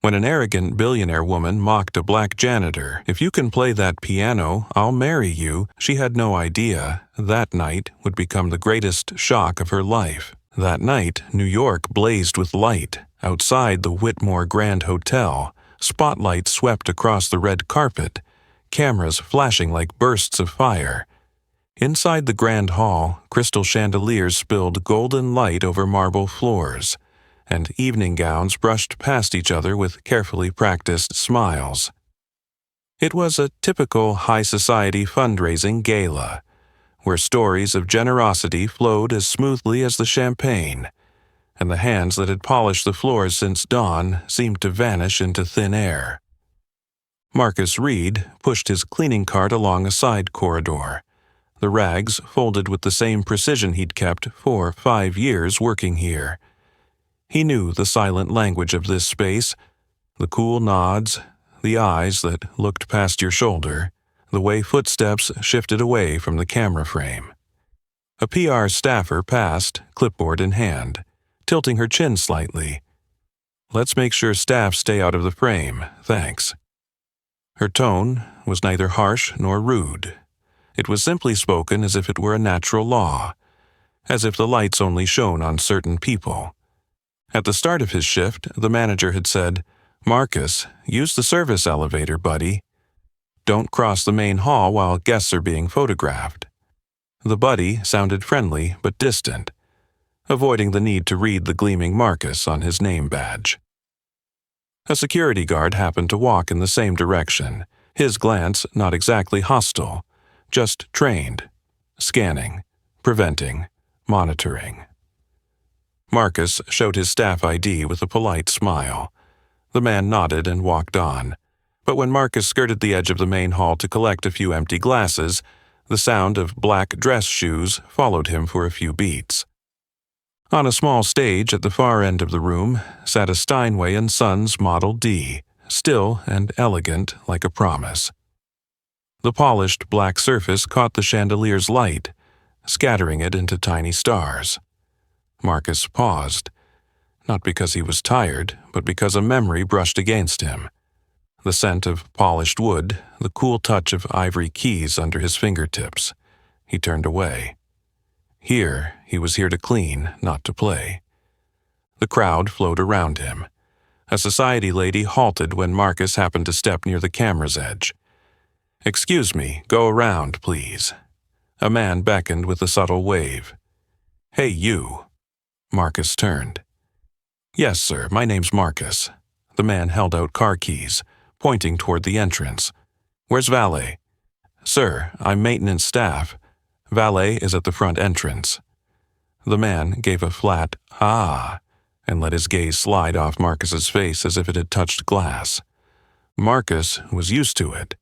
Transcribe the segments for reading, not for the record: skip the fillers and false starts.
When an arrogant billionaire woman mocked a black janitor, "If you can play that piano, I'll marry you," she had no idea that night would become the greatest shock of her life. That night, New York blazed with light. Outside the Whitmore Grand Hotel, spotlights swept across the red carpet, cameras flashing like bursts of fire. Inside the grand hall, crystal chandeliers spilled golden light over marble floors, and evening gowns brushed past each other with carefully practiced smiles. It was a typical high society fundraising gala, where stories of generosity flowed as smoothly as the champagne, and the hands that had polished the floors since dawn seemed to vanish into thin air. Marcus Reed pushed his cleaning cart along a side corridor, the rags folded with the same precision he'd kept for 5 years working here. He knew the silent language of this space, the cool nods, the eyes that looked past your shoulder, the way footsteps shifted away from the camera frame. A PR staffer passed, clipboard in hand, tilting her chin slightly. "Let's make sure staff stay out of the frame, thanks." Her tone was neither harsh nor rude. It was simply spoken as if it were a natural law, as if the lights only shone on certain people. At the start of his shift, the manager had said, "Marcus, use the service elevator, buddy. Don't cross the main hall while guests are being photographed." The buddy sounded friendly but distant, avoiding the need to read the gleaming Marcus on his name badge. A security guard happened to walk in the same direction, his glance not exactly hostile, just trained, scanning, preventing, monitoring. Marcus showed his staff ID with a polite smile. The man nodded and walked on, but when Marcus skirted the edge of the main hall to collect a few empty glasses, the sound of black dress shoes followed him for a few beats. On a small stage at the far end of the room sat a Steinway & Sons Model D, still and elegant like a promise. The polished black surface caught the chandelier's light, scattering it into tiny stars. Marcus paused, not because he was tired, but because a memory brushed against him. The scent of polished wood, the cool touch of ivory keys under his fingertips. He turned away. He was here to clean, not to play. The crowd flowed around him. A society lady halted when Marcus happened to step near the camera's edge. "Excuse me, go around, please." A man beckoned with a subtle wave. "Hey, you." Marcus turned. "Yes, sir, my name's Marcus." The man held out car keys, pointing toward the entrance. "Where's valet?" "Sir, I'm maintenance staff. Valet is at the front entrance." The man gave a flat "ah" and let his gaze slide off Marcus's face as if it had touched glass. Marcus was used to it.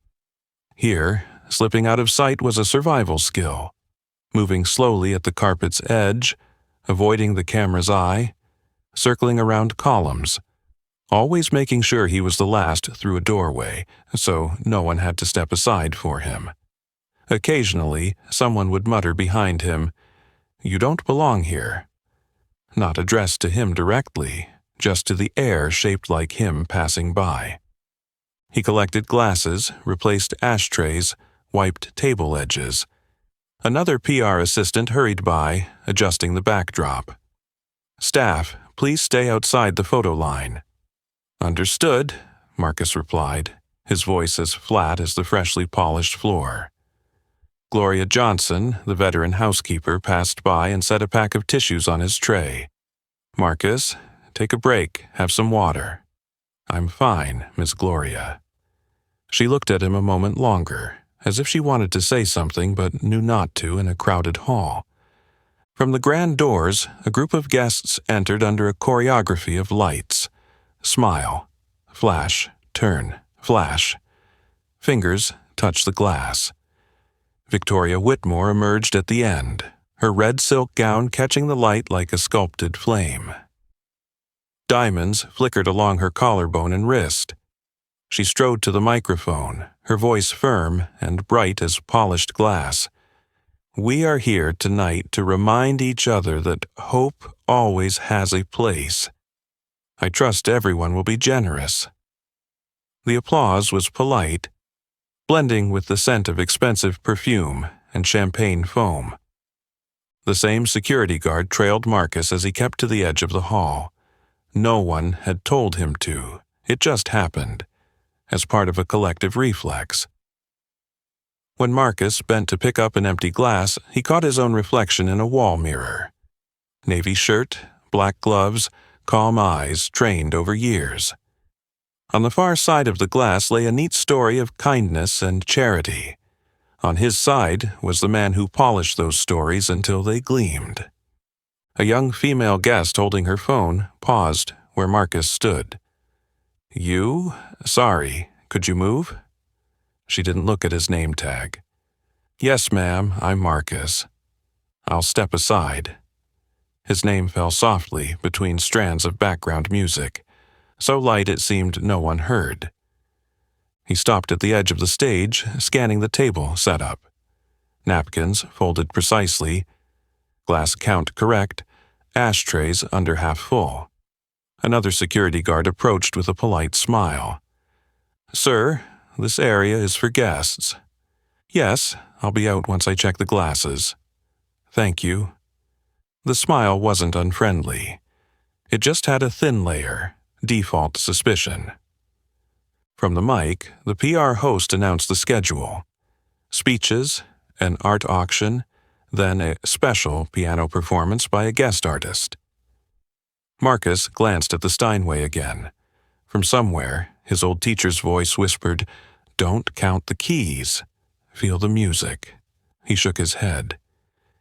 Here, slipping out of sight was a survival skill. Moving slowly at the carpet's edge, avoiding the camera's eye, circling around columns, always making sure he was the last through a doorway, so no one had to step aside for him. Occasionally, someone would mutter behind him, "You don't belong here." Not addressed to him directly, just to the air shaped like him passing by. He collected glasses, replaced ashtrays, wiped table edges. Another PR assistant hurried by, adjusting the backdrop. "Staff, please stay outside the photo line." "Understood," Marcus replied, his voice as flat as the freshly polished floor. Gloria Johnson, the veteran housekeeper, passed by and set a pack of tissues on his tray. "Marcus, take a break, have some water." "I'm fine, Miss Gloria." She looked at him a moment longer, as if she wanted to say something but knew not to in a crowded hall. From the grand doors, a group of guests entered under a choreography of lights. Smile, flash, turn, flash. Fingers touch the glass. Victoria Whitmore emerged at the end, her red silk gown catching the light like a sculpted flame. Diamonds flickered along her collarbone and wrist. She strode to the microphone, her voice firm and bright as polished glass. "We are here tonight to remind each other that hope always has a place." I trust everyone will be generous." The applause was polite, blending with the scent of expensive perfume and champagne foam. The same security guard trailed Marcus as he kept to the edge of the hall. No one had told him to. It just happened, as part of a collective reflex. When Marcus bent to pick up an empty glass, he caught his own reflection in a wall mirror. Navy shirt, black gloves, calm eyes trained over years. On the far side of the glass lay a neat story of kindness and charity. On his side was the man who polished those stories until they gleamed. A young female guest holding her phone paused where Marcus stood. "You? Sorry, could you move?" She didn't look at his name tag. "Yes, ma'am, I'm Marcus. I'll step aside." His name fell softly between strands of background music, so light it seemed no one heard. He stopped at the edge of the stage, scanning the table setup. Napkins folded precisely, glass count correct, ashtrays under half full. Another security guard approached with a polite smile. "Sir, this area is for guests." "Yes, I'll be out once I check the glasses." "Thank you." The smile wasn't unfriendly. It just had a thin layer, default suspicion. From the mic, the PR host announced the schedule. Speeches, an art auction, then a special piano performance by a guest artist. Marcus glanced at the Steinway again. From somewhere, his old teacher's voice whispered, "Don't count the keys. Feel the music." He shook his head.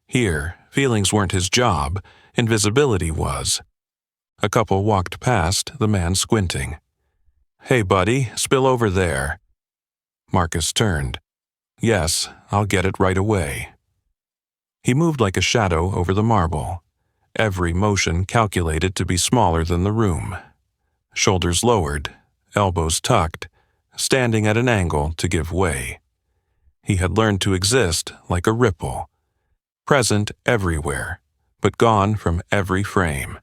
Here, feelings weren't his job, invisibility was. A couple walked past, the man squinting. "Hey, buddy, spill over there." Marcus turned. "Yes, I'll get it right away." He moved like a shadow over the marble, every motion calculated to be smaller than the room. Shoulders lowered, elbows tucked, standing at an angle to give way. He had learned to exist like a ripple, present everywhere, but gone from every frame.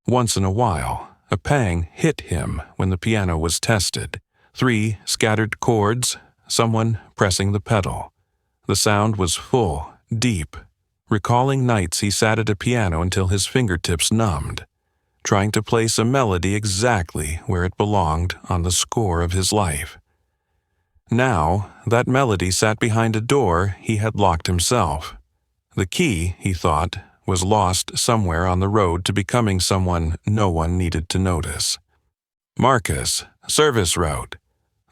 Once in a while, a pang hit him when the piano was tested. 3 scattered chords, someone pressing the pedal. The sound was full, deep, recalling nights he sat at a piano until his fingertips numbed, trying to place a melody exactly where it belonged on the score of his life. Now, that melody sat behind a door he had locked himself. The key, he thought, was lost somewhere on the road to becoming someone no one needed to notice. "Marcus, service route,"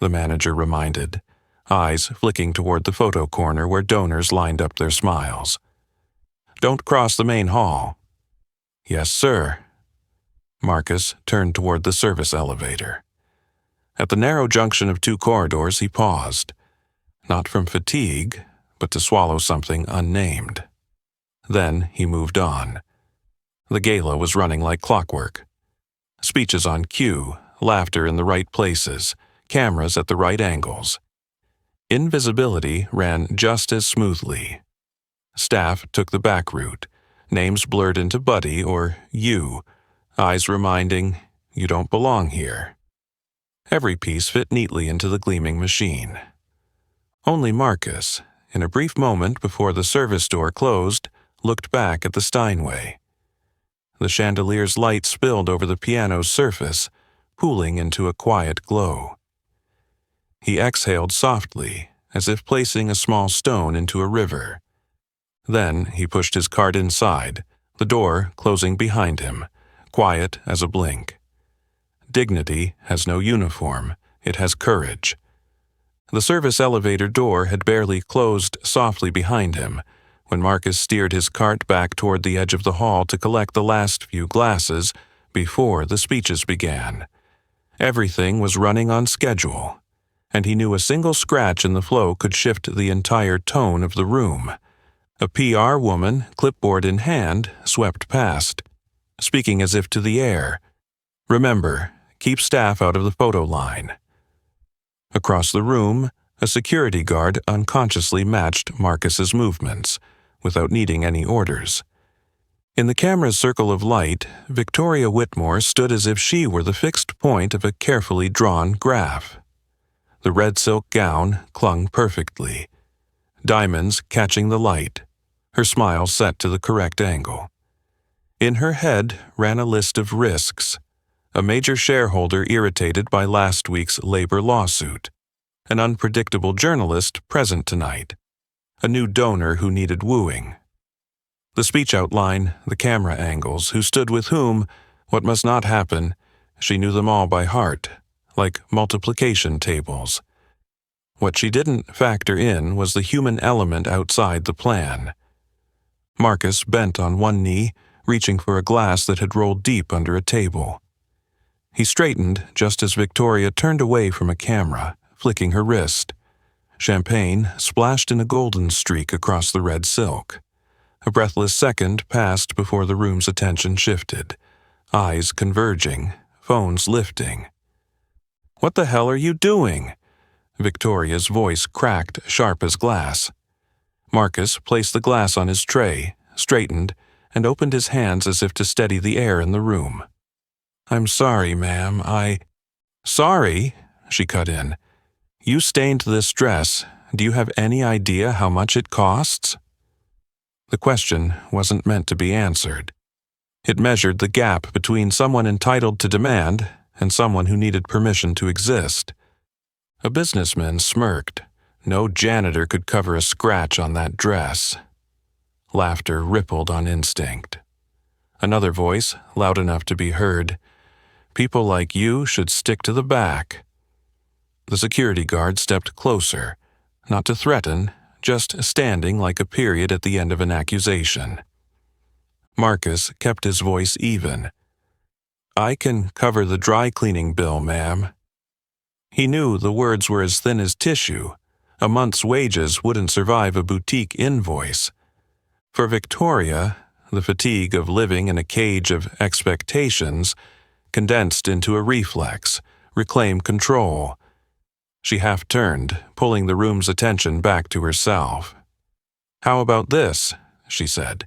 the manager reminded, eyes flicking toward the photo corner where donors lined up their smiles. "Don't cross the main hall." "Yes, sir." Marcus turned toward the service elevator. At the narrow junction of 2 corridors, he paused, not from fatigue, but to swallow something unnamed. Then he moved on. The gala was running like clockwork. Speeches on cue, laughter in the right places, cameras at the right angles. Invisibility ran just as smoothly. Staff took the back route, names blurred into buddy or you, eyes reminding, "You don't belong here." Every piece fit neatly into the gleaming machine. Only Marcus, in a brief moment before the service door closed, looked back at the Steinway. The chandelier's light spilled over the piano's surface, pooling into a quiet glow. He exhaled softly, as if placing a small stone into a river. Then he pushed his cart inside, the door closing behind him, quiet as a blink. Dignity has no uniform, it has courage. The service elevator door had barely closed softly behind him when Marcus steered his cart back toward the edge of the hall to collect the last few glasses before the speeches began. Everything was running on schedule, and he knew a single scratch in the flow could shift the entire tone of the room. A PR woman, clipboard in hand, swept past, speaking as if to the air. "Remember, keep staff out of the photo line." Across the room, a security guard unconsciously matched Marcus's movements, without needing any orders. In the camera's circle of light, Victoria Whitmore stood as if she were the fixed point of a carefully drawn graph. The red silk gown clung perfectly, diamonds catching the light, her smile set to the correct angle. In her head ran a list of risks: a major shareholder irritated by last week's labor lawsuit, an unpredictable journalist present tonight, a new donor who needed wooing. The speech outline, the camera angles, who stood with whom, what must not happen, she knew them all by heart, like multiplication tables. What she didn't factor in was the human element outside the plan. Marcus bent on one knee, reaching for a glass that had rolled deep under a table. He straightened just as Victoria turned away from a camera, flicking her wrist. Champagne splashed in a golden streak across the red silk. A breathless second passed before the room's attention shifted, eyes converging, phones lifting. "What the hell are you doing?" Victoria's voice cracked, sharp as glass. Marcus placed the glass on his tray, straightened, and opened his hands as if to steady the air in the room. "I'm sorry, ma'am, "Sorry?" she cut in. "You stained this dress. Do you have any idea how much it costs?" The question wasn't meant to be answered. It measured the gap between someone entitled to demand and someone who needed permission to exist. A businessman smirked. No janitor could cover a scratch on that dress. Laughter rippled on instinct. Another voice, loud enough to be heard: "People like you should stick to the back." The security guard stepped closer, not to threaten, just standing like a period at the end of an accusation. Marcus kept his voice even. "I can cover the dry cleaning bill, ma'am." He knew the words were as thin as tissue. A month's wages wouldn't survive a boutique invoice. For Victoria, the fatigue of living in a cage of expectations condensed into a reflex, reclaimed control. She half-turned, pulling the room's attention back to herself. "How about this?" she said.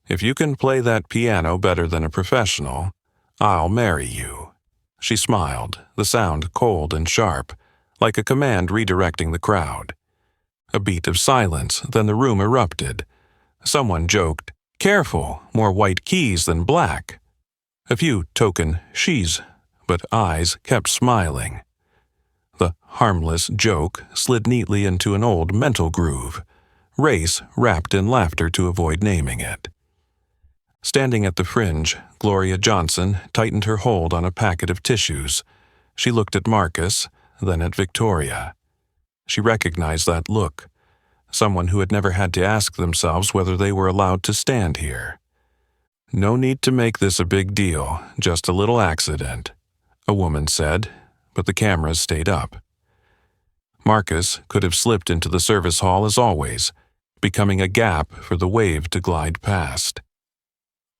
"If you can play that piano better than a professional, I'll marry you." She smiled, the sound cold and sharp, like a command redirecting the crowd. A beat of silence, then the room erupted. Someone joked, "Careful, more white keys than black." A few token she's, but eyes kept smiling. The harmless joke slid neatly into an old mental groove, race wrapped in laughter to avoid naming it. Standing at the fringe, Gloria Johnson tightened her hold on a packet of tissues. She looked at Marcus, then at Victoria. She recognized that look. Someone who had never had to ask themselves whether they were allowed to stand here. "No need to make this a big deal, just a little accident," a woman said, but the cameras stayed up. Marcus could have slipped into the service hall as always, becoming a gap for the wave to glide past.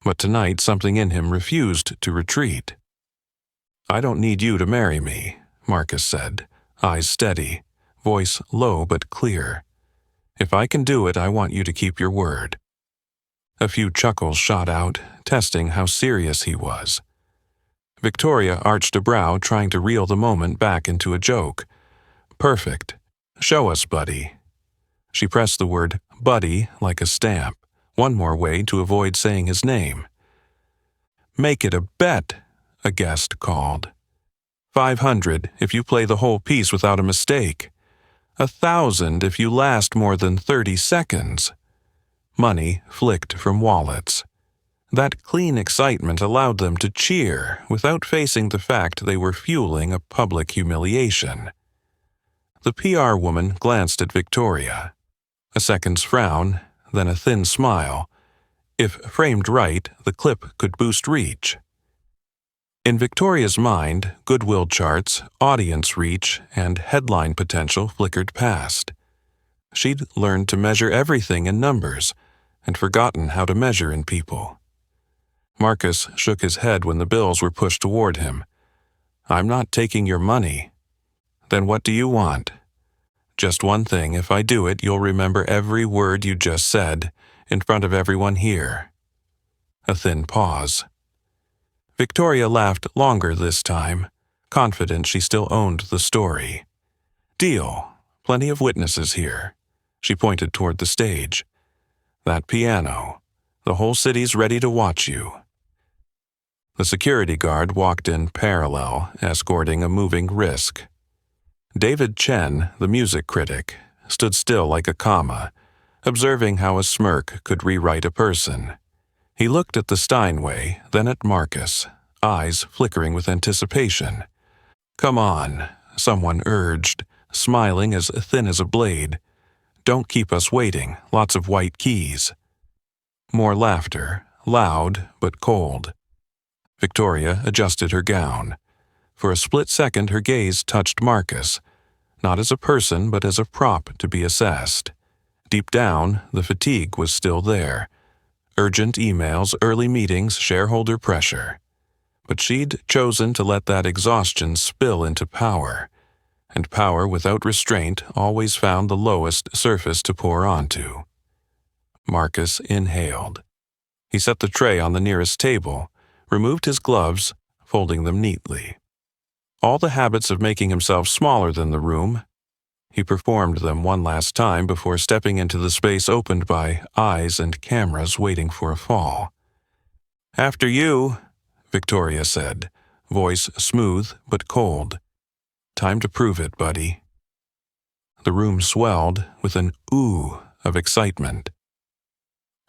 But tonight something in him refused to retreat. "I don't need you to marry me," Marcus said, eyes steady, voice low but clear. "If I can do it, I want you to keep your word." A few chuckles shot out, testing how serious he was. Victoria arched a brow, trying to reel the moment back into a joke. "Perfect. Show us, buddy." She pressed the word buddy like a stamp, one more way to avoid saying his name. "Make it a bet," a guest called. "500 if you play the whole piece without a mistake. 1,000 if you last more than 30 seconds. Money flicked from wallets. That clean excitement allowed them to cheer without facing the fact they were fueling a public humiliation. The PR woman glanced at Victoria. A second's frown, then a thin smile. If framed right, the clip could boost reach. In Victoria's mind, goodwill charts, audience reach, and headline potential flickered past. She'd learned to measure everything in numbers, and forgotten how to measure in people. Marcus shook his head when the bills were pushed toward him. "I'm not taking your money." "Then what do you want?" "Just one thing. If I do it, you'll remember every word you just said, in front of everyone here." A thin pause. Victoria laughed longer this time, confident she still owned the story. Deal. Plenty of witnesses here. She pointed toward the stage. That piano. The whole city's ready to watch you. The security guard walked in parallel, escorting a moving Risk. David Chen, the music critic, stood still like a comma, observing how a smirk could rewrite a person. He looked at the Steinway, then at Marcus, eyes flickering with anticipation. "Come on," someone urged, smiling as thin as a blade. "Don't keep us waiting, lots of white keys." More laughter, loud but cold. Victoria adjusted her gown. For a split second her gaze touched Marcus, not as a person but as a prop to be assessed. Deep down, the fatigue was still there. Urgent emails, early meetings, shareholder pressure. But she'd chosen to let that exhaustion spill into power, and power without restraint always found the lowest surface to pour onto. Marcus inhaled. He set the tray on the nearest table, removed his gloves, folding them neatly. All the habits of making himself smaller than the room, he performed them one last time before stepping into the space opened by eyes and cameras waiting for a fall. "After you," Victoria said, voice smooth but cold. "Time to prove it, buddy." The room swelled with an ooh of excitement.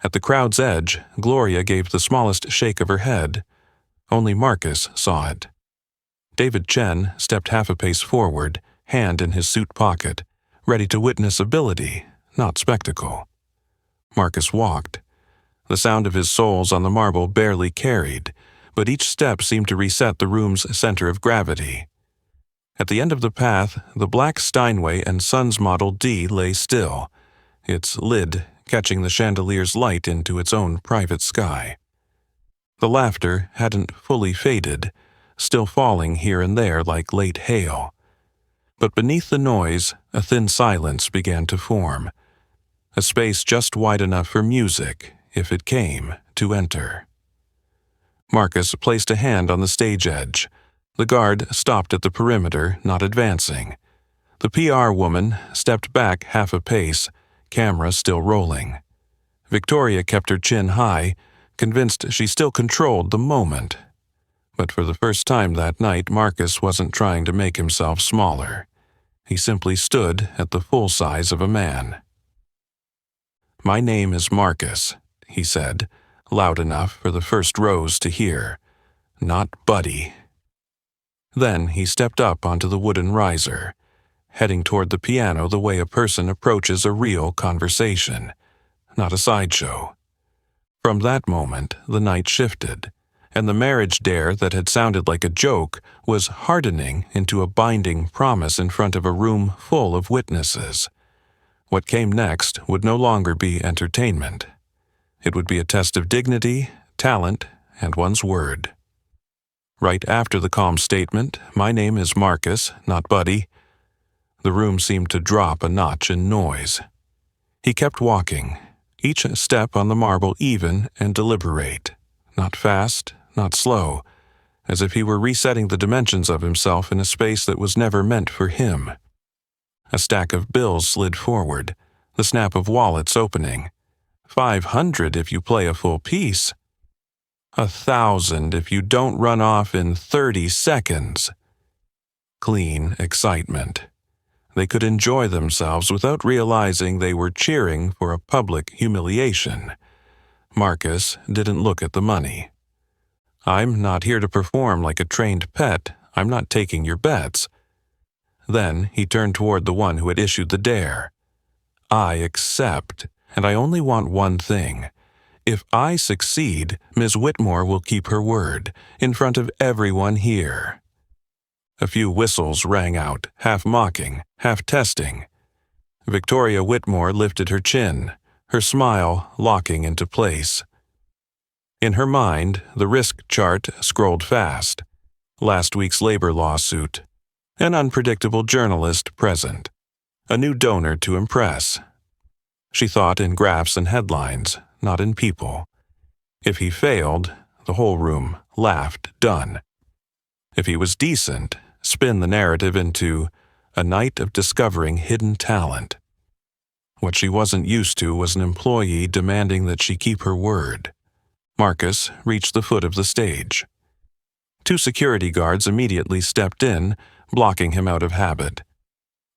At the crowd's edge, Gloria gave the smallest shake of her head. Only Marcus saw it. David Chen stepped half a pace forward, hand in his suit pocket, ready to witness ability, not spectacle. Marcus walked. The sound of his soles on the marble barely carried, but each step seemed to reset the room's center of gravity. At the end of the path, the black Steinway and Sons Model D lay still, its lid catching the chandelier's light into its own private sky. The laughter hadn't fully faded, still falling here and there like late hail. But beneath the noise, a thin silence began to form, a space just wide enough for music, if it came, to enter. Marcus placed a hand on the stage edge. The guard stopped at the perimeter, not advancing. The PR woman stepped back half a pace, camera still rolling. Victoria kept her chin high, convinced she still controlled the moment. But for the first time that night, Marcus wasn't trying to make himself smaller. He simply stood at the full size of a man. "My name is Marcus," he said, loud enough for the first rows to hear. "Not Buddy." Then he stepped up onto the wooden riser, heading toward the piano the way a person approaches a real conversation, not a sideshow. From that moment, the night shifted, and the marriage dare that had sounded like a joke was hardening into a binding promise in front of a room full of witnesses. What came next would no longer be entertainment. It would be a test of dignity, talent, and one's word. Right after the calm statement, "My name is Marcus, not Buddy," the room seemed to drop a notch in noise. He kept walking, each step on the marble even and deliberate, not fast, not slow, as if he were resetting the dimensions of himself in a space that was never meant for him. A stack of bills slid forward, the snap of wallets opening. 500 if you play a full piece. 1,000 if you don't run off in 30 seconds. Clean excitement. They could enjoy themselves without realizing they were cheering for a public humiliation. Marcus didn't look at the money. "I'm not here to perform like a trained pet. I'm not taking your bets." Then he turned toward the one who had issued the dare. "I accept, and I only want one thing. If I succeed, Ms. Whitmore will keep her word, in front of everyone here." A few whistles rang out, half mocking, half testing. Victoria Whitmore lifted her chin, her smile locking into place. In her mind, the risk chart scrolled fast. Last week's labor lawsuit. An unpredictable journalist present. A new donor to impress. She thought in graphs and headlines, not in people. If he failed, the whole room laughed done. If he was decent, spin the narrative into a night of discovering hidden talent. What she wasn't used to was an employee demanding that she keep her word. Marcus reached the foot of the stage. 2 security guards immediately stepped in, blocking him out of habit.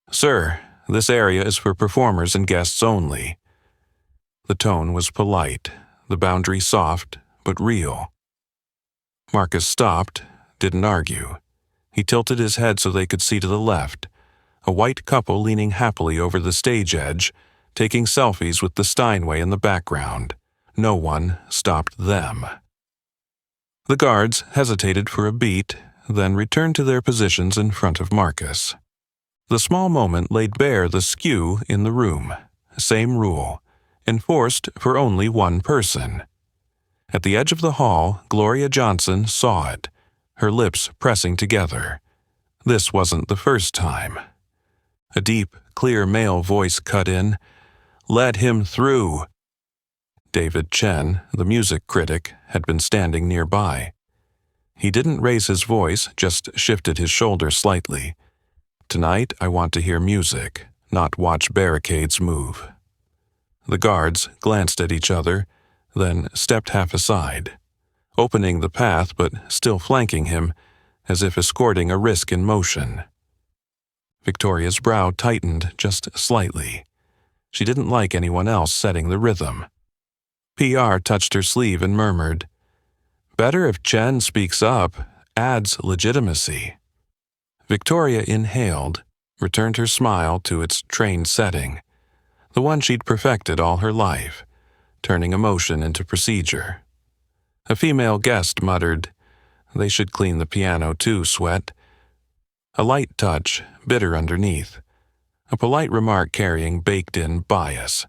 "Sir, this area is for performers and guests only." The tone was polite, the boundary soft, but real. Marcus stopped, didn't argue. He tilted his head so they could see to the left, a white couple leaning happily over the stage edge, taking selfies with the Steinway in the background. No one stopped them. The guards hesitated for a beat, then returned to their positions in front of Marcus. The small moment laid bare the skew in the room. Same rule, enforced for only one person. At the edge of the hall, Gloria Johnson saw it, her lips pressing together. This wasn't the first time. A deep, clear male voice cut in, "Let him through." David Chen, the music critic, had been standing nearby. He didn't raise his voice, just shifted his shoulder slightly. "Tonight I want to hear music, not watch barricades move." The guards glanced at each other, then stepped half aside, opening the path but still flanking him, as if escorting a risk in motion. Victoria's brow tightened just slightly. She didn't like anyone else setting the rhythm. PR touched her sleeve and murmured, "Better if Chen speaks up, adds legitimacy." Victoria inhaled, returned her smile to its trained setting, the one she'd perfected all her life, turning emotion into procedure. A female guest muttered, "They should clean the piano too, Sweat." A light touch, bitter underneath. A polite remark carrying baked-in bias.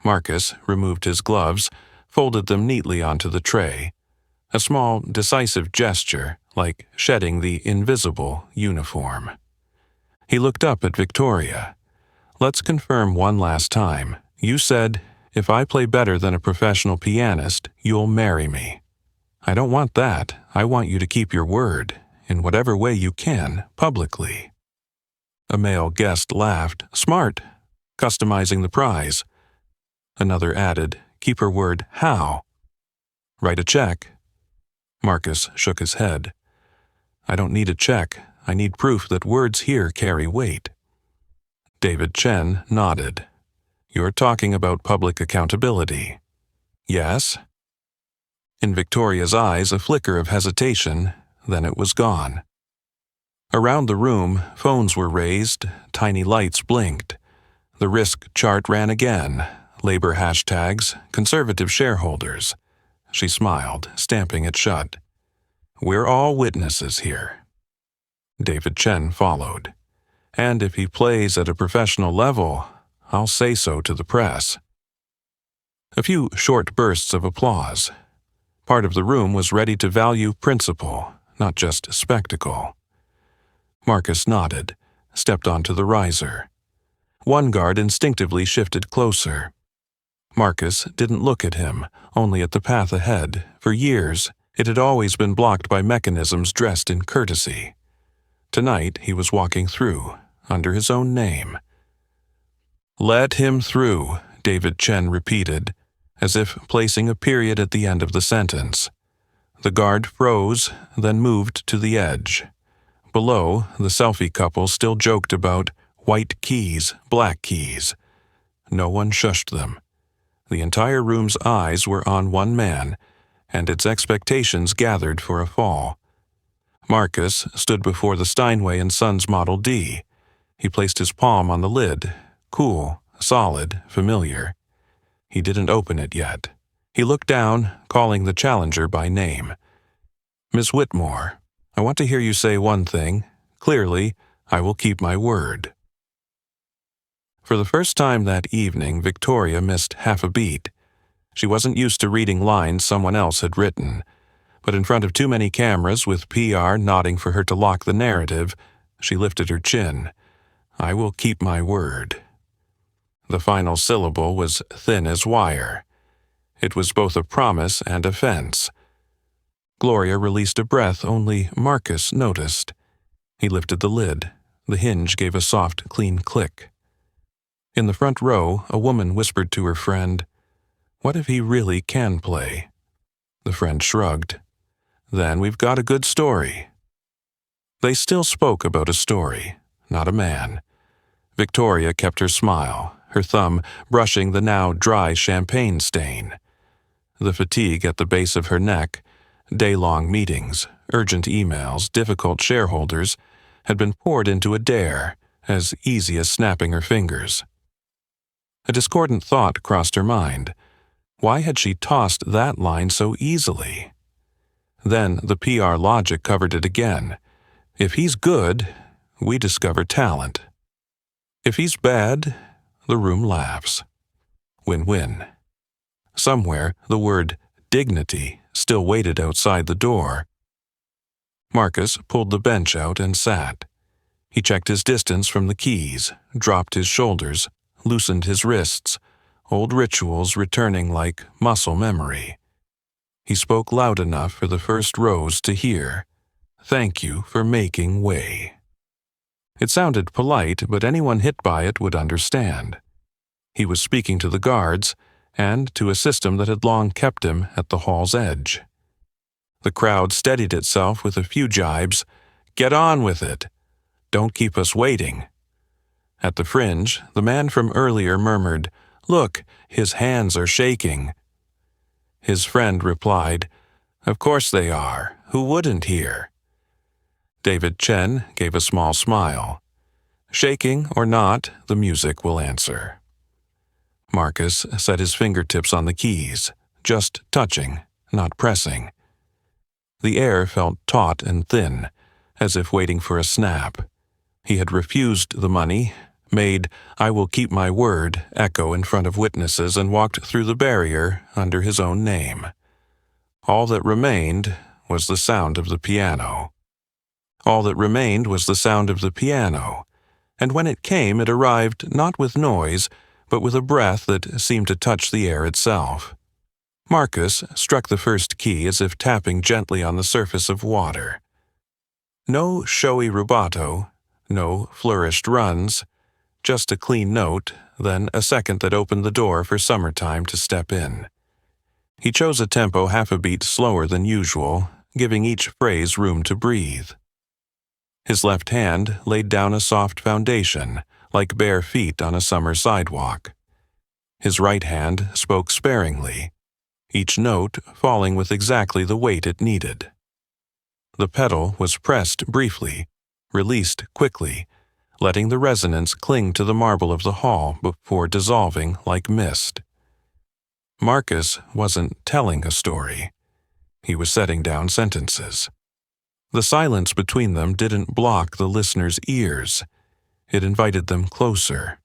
Marcus removed his gloves, folded them neatly onto the tray. A small, decisive gesture, like shedding the invisible uniform. He looked up at Victoria. "Let's confirm one last time. You said, if I play better than a professional pianist, you'll marry me. I don't want that. I want you to keep your word, in whatever way you can, publicly." A male guest laughed. "Smart. Customizing the prize." Another added, "Keep her word how?" "Write a check." Marcus shook his head. "I don't need a check. I need proof that words here carry weight." David Chen nodded. "You're talking about public accountability." "Yes?" In Victoria's eyes a flicker of hesitation, then it was gone. Around the room, phones were raised, tiny lights blinked. The risk chart ran again, labor hashtags, conservative shareholders. She smiled, stamping it shut. "We're all witnesses here." David Chen followed. "And if he plays at a professional level, I'll say so to the press." A few short bursts of applause. Part of the room was ready to value principle, not just spectacle. Marcus nodded, stepped onto the riser. One guard instinctively shifted closer. Marcus didn't look at him, only at the path ahead. For years, it had always been blocked by mechanisms dressed in courtesy. Tonight, he was walking through, under his own name. "Let him through," David Chen repeated, as if placing a period at the end of the sentence. The guard froze, then moved to the edge. Below, the selfie couple still joked about white keys, black keys. No one shushed them. The entire room's eyes were on one man, and its expectations gathered for a fall. Marcus stood before the Steinway & Sons Model D. He placed his palm on the lid, cool, solid, familiar. He didn't open it yet. He looked down, calling the challenger by name. "Miss Whitmore, I want to hear you say one thing. Clearly, I will keep my word." For the first time that evening, Victoria missed half a beat. She wasn't used to reading lines someone else had written, but in front of too many cameras with PR nodding for her to lock the narrative, she lifted her chin. "I will keep my word." The final syllable was thin as wire. It was both a promise and a fence. Gloria released a breath only Marcus noticed. He lifted the lid. The hinge gave a soft, clean click. In the front row, a woman whispered to her friend, "What if he really can play?" The friend shrugged. "Then we've got a good story." They still spoke about a story, not a man. Victoria kept her smile, her thumb brushing the now dry champagne stain. The fatigue at the base of her neck, day-long meetings, urgent emails, difficult shareholders, had been poured into a dare, as easy as snapping her fingers. A discordant thought crossed her mind. Why had she tossed that line so easily? Then the PR logic covered it again. If he's good, we discover talent. If he's bad, the room laughs. Win-win. Somewhere, the word dignity still waited outside the door. Marcus pulled the bench out and sat. He checked his distance from the keys, dropped his shoulders, loosened his wrists, old rituals returning like muscle memory. He spoke loud enough for the first rows to hear. "Thank you for making way." It sounded polite, but anyone hit by it would understand. He was speaking to the guards, and to a system that had long kept him at the hall's edge. The crowd steadied itself with a few jibes. "Get on with it. Don't keep us waiting." At the fringe, the man from earlier murmured, "Look, his hands are shaking." His friend replied, "Of course they are. Who wouldn't hear?" David Chen gave a small smile. "Shaking or not, the music will answer." Marcus set his fingertips on the keys, just touching, not pressing. The air felt taut and thin, as if waiting for a snap. He had refused the money, made "I will keep my word" echo in front of witnesses, and walked through the barrier under his own name. All that remained was the sound of the piano. All that remained was the sound of the piano, and when it came, it arrived not with noise, but with a breath that seemed to touch the air itself. Marcus struck the first key as if tapping gently on the surface of water. No showy rubato, no flourished runs, just a clean note, then a second that opened the door for summertime to step in. He chose a tempo half a beat slower than usual, giving each phrase room to breathe. His left hand laid down a soft foundation, like bare feet on a summer sidewalk. His right hand spoke sparingly, each note falling with exactly the weight it needed. The pedal was pressed briefly, released quickly, letting the resonance cling to the marble of the hall before dissolving like mist. Marcus wasn't telling a story. He was setting down sentences. The silence between them didn't block the listener's ears. It invited them closer.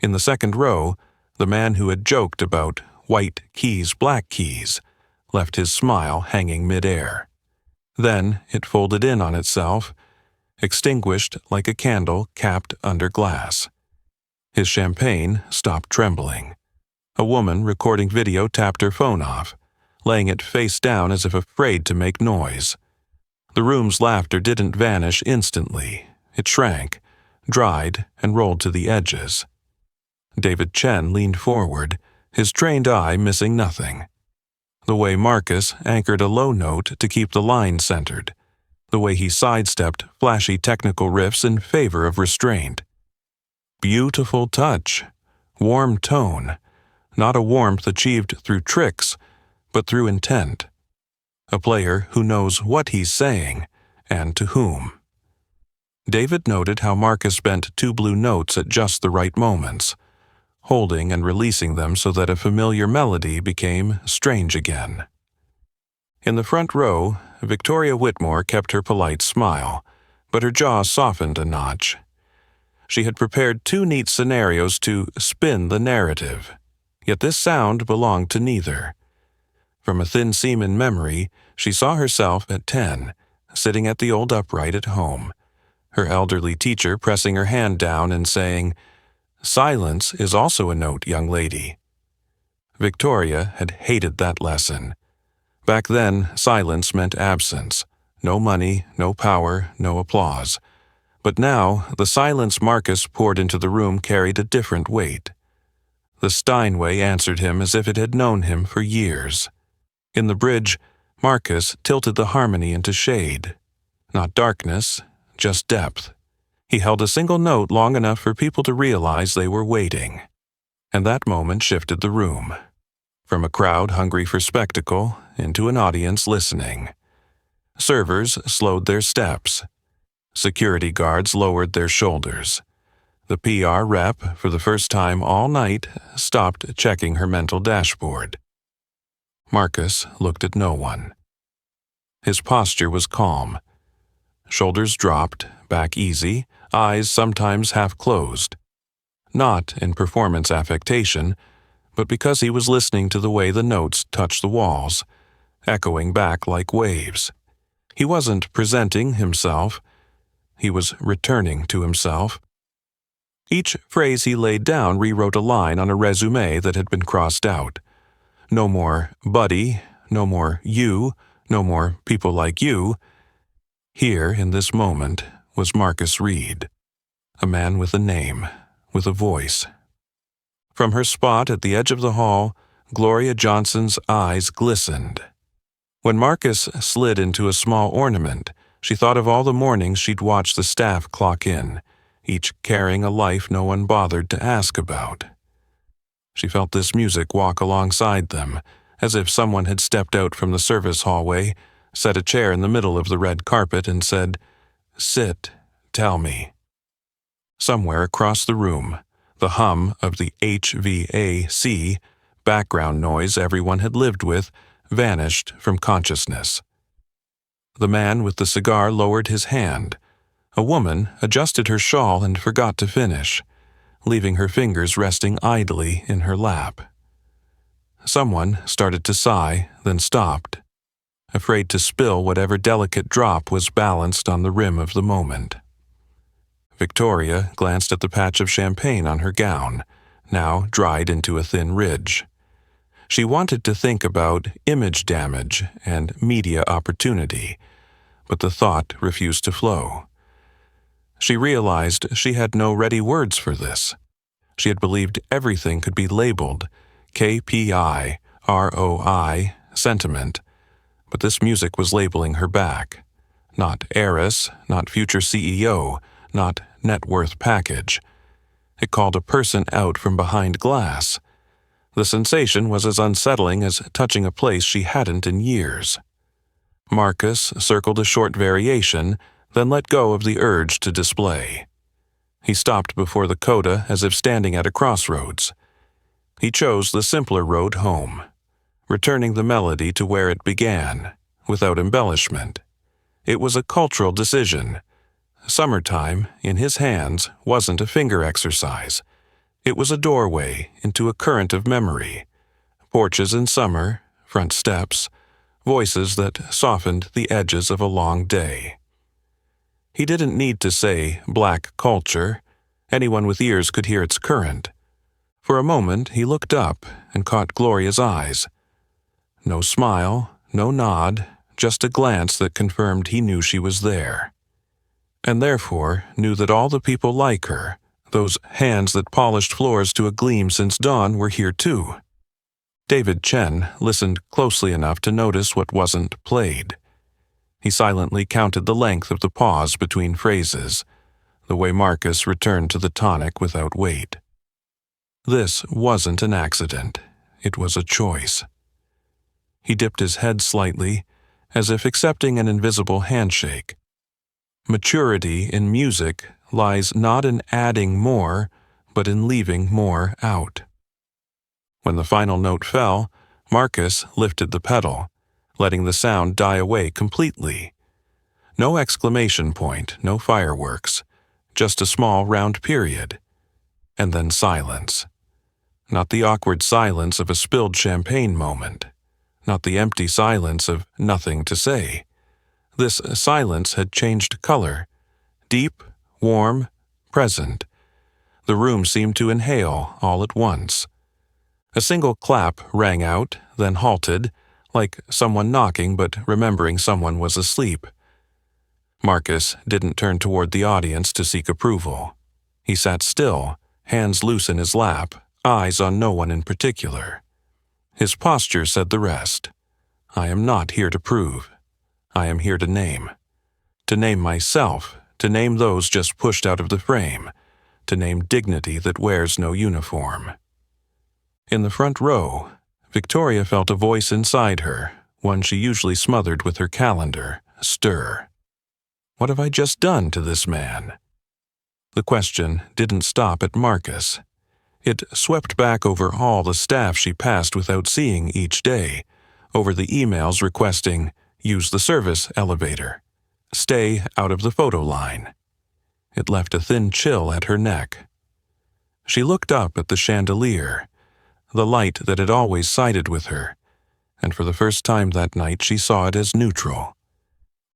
In the second row, the man who had joked about white keys, black keys, left his smile hanging midair. Then it folded in on itself, extinguished like a candle capped under glass. His champagne stopped trembling. A woman recording video tapped her phone off, laying it face down as if afraid to make noise. The room's laughter didn't vanish instantly. It shrank, dried, and rolled to the edges. David Chen leaned forward, his trained eye missing nothing. The way Marcus anchored a low note to keep the line centered. The way he sidestepped flashy technical riffs in favor of restraint. Beautiful touch, warm tone, not a warmth achieved through tricks, but through intent. A player who knows what he's saying, and to whom. David noted how Marcus bent two blue notes at just the right moments, holding and releasing them so that a familiar melody became strange again. In the front row, Victoria Whitmore kept her polite smile, but her jaw softened a notch. She had prepared two neat scenarios to spin the narrative, yet this sound belonged to neither. From a thin seam in memory, she saw herself at 10, sitting at the old upright at home, her elderly teacher pressing her hand down and saying, "Silence is also a note, young lady." Victoria had hated that lesson. Back then, silence meant absence. No money, no power, no applause. But now, the silence Marcus poured into the room carried a different weight. The Steinway answered him as if it had known him for years. In the bridge, Marcus tilted the harmony into shade. Not darkness, just depth. He held a single note long enough for people to realize they were waiting. And that moment shifted the room. From a crowd hungry for spectacle into an audience listening. Servers slowed their steps. Security guards lowered their shoulders. The PR rep, for the first time all night, stopped checking her mental dashboard. Marcus looked at no one. His posture was calm. Shoulders dropped, back easy, eyes sometimes half closed. Not in performance affectation, but because he was listening to the way the notes touched the walls, echoing back like waves. He wasn't presenting himself. He was returning to himself. Each phrase he laid down rewrote a line on a resume that had been crossed out. No more buddy, no more you, no more people like you. Here, in this moment, was Marcus Reed, a man with a name, with a voice. From her spot at the edge of the hall, Gloria Johnson's eyes glistened. When Marcus slid into a small ornament, she thought of all the mornings she'd watched the staff clock in, each carrying a life no one bothered to ask about. She felt this music walk alongside them, as if someone had stepped out from the service hallway, set a chair in the middle of the red carpet, and said, "Sit, tell me." Somewhere across the room, the hum of the HVAC, background noise everyone had lived with, vanished from consciousness. The man with the cigar lowered his hand. A woman adjusted her shawl and forgot to finish, leaving her fingers resting idly in her lap. Someone started to sigh, then stopped, afraid to spill whatever delicate drop was balanced on the rim of the moment. Victoria glanced at the patch of champagne on her gown, now dried into a thin ridge. She wanted to think about image damage and media opportunity, but the thought refused to flow. She realized she had no ready words for this. She had believed everything could be labeled KPI, ROI, sentiment, but this music was labeling her back. Not heiress, not future CEO, not net worth package. It called a person out from behind glass. The sensation was as unsettling as touching a place she hadn't in years. Marcus circled a short variation, then let go of the urge to display. He stopped before the coda as if standing at a crossroads. He chose the simpler road home, returning the melody to where it began, without embellishment. It was a cultural decision. Summertime, in his hands, wasn't a finger exercise. It was a doorway into a current of memory. Porches in summer, front steps, voices that softened the edges of a long day. He didn't need to say black culture. Anyone with ears could hear its current. For a moment he looked up and caught Gloria's eyes. No smile, no nod, just a glance that confirmed he knew she was there. And therefore knew that all the people like her, those hands that polished floors to a gleam since dawn, were here too. David Chen listened closely enough to notice what wasn't played. He silently counted the length of the pause between phrases, the way Marcus returned to the tonic without weight. This wasn't an accident. It was a choice. He dipped his head slightly, as if accepting an invisible handshake. Maturity in music lies not in adding more, but in leaving more out. When the final note fell, Marcus lifted the pedal, letting the sound die away completely. No exclamation point, no fireworks, just a small round period. And then silence. Not the awkward silence of a spilled champagne moment. Not the empty silence of nothing to say. This silence had changed color. Deep, warm, present. The room seemed to inhale all at once. A single clap rang out, then halted, like someone knocking but remembering someone was asleep. Marcus didn't turn toward the audience to seek approval. He sat still, hands loose in his lap, eyes on no one in particular. His posture said the rest. I am not here to prove. I am here to name. To name myself, to name those just pushed out of the frame, to name dignity that wears no uniform. In the front row, Victoria felt a voice inside her, one she usually smothered with her calendar, stir. What have I just done to this man? The question didn't stop at Marcus. It swept back over all the staff she passed without seeing each day, over the emails requesting, use the service elevator, stay out of the photo line. It left a thin chill at her neck. She looked up at the chandelier, the light that had always sided with her, and for the first time that night she saw it as neutral.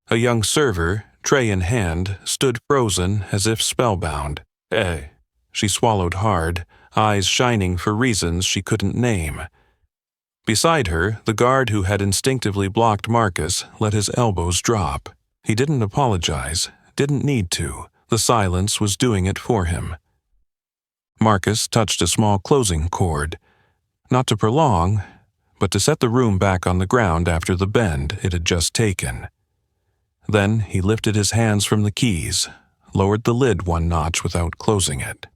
A young server, tray in hand, stood frozen as if spellbound. She swallowed hard, eyes shining for reasons she couldn't name. Beside her, the guard who had instinctively blocked Marcus let his elbows drop. He didn't apologize, didn't need to. The silence was doing it for him. Marcus touched a small closing cord, not to prolong, but to set the room back on the ground after the bend it had just taken. Then he lifted his hands from the keys, lowered the lid one notch without closing it.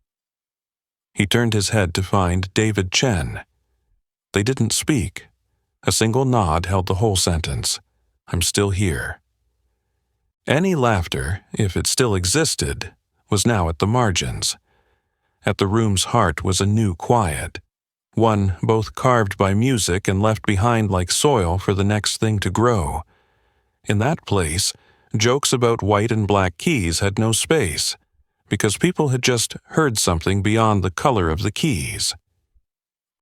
He turned his head to find David Chen. They didn't speak. A single nod held the whole sentence. I'm still here. Any laughter, if it still existed, was now at the margins. At the room's heart was a new quiet, one both carved by music and left behind like soil for the next thing to grow. In that place, jokes about white and black keys had no space, because people had just heard something beyond the color of the keys.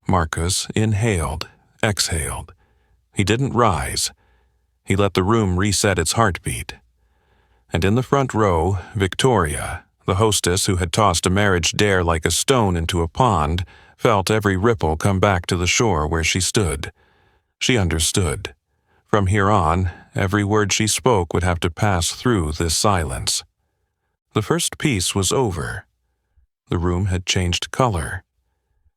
Marcus inhaled, exhaled. He didn't rise. He let the room reset its heartbeat. And in the front row, Victoria, the hostess who had tossed a marriage dare like a stone into a pond, felt every ripple come back to the shore where she stood. She understood. From here on, every word she spoke would have to pass through this silence. The first piece was over. The room had changed color,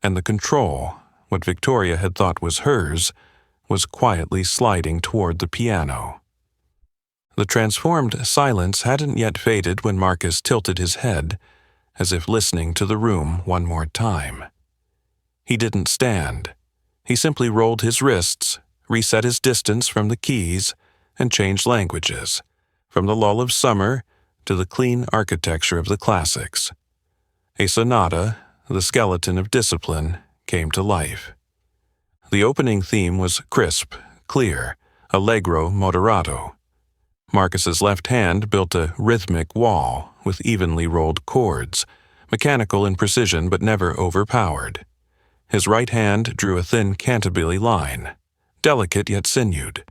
and the control, what Victoria had thought was hers, was quietly sliding toward the piano. The transformed silence hadn't yet faded when Marcus tilted his head, as if listening to the room one more time. He didn't stand. He simply rolled his wrists, reset his distance from the keys, and changed languages, from the lull of summer to the clean architecture of the classics. A sonata, the skeleton of discipline, came to life. The opening theme was crisp, clear, allegro moderato. Marcus's left hand built a rhythmic wall with evenly rolled chords, mechanical in precision but never overpowered. His right hand drew a thin cantabile line, delicate yet sinewed.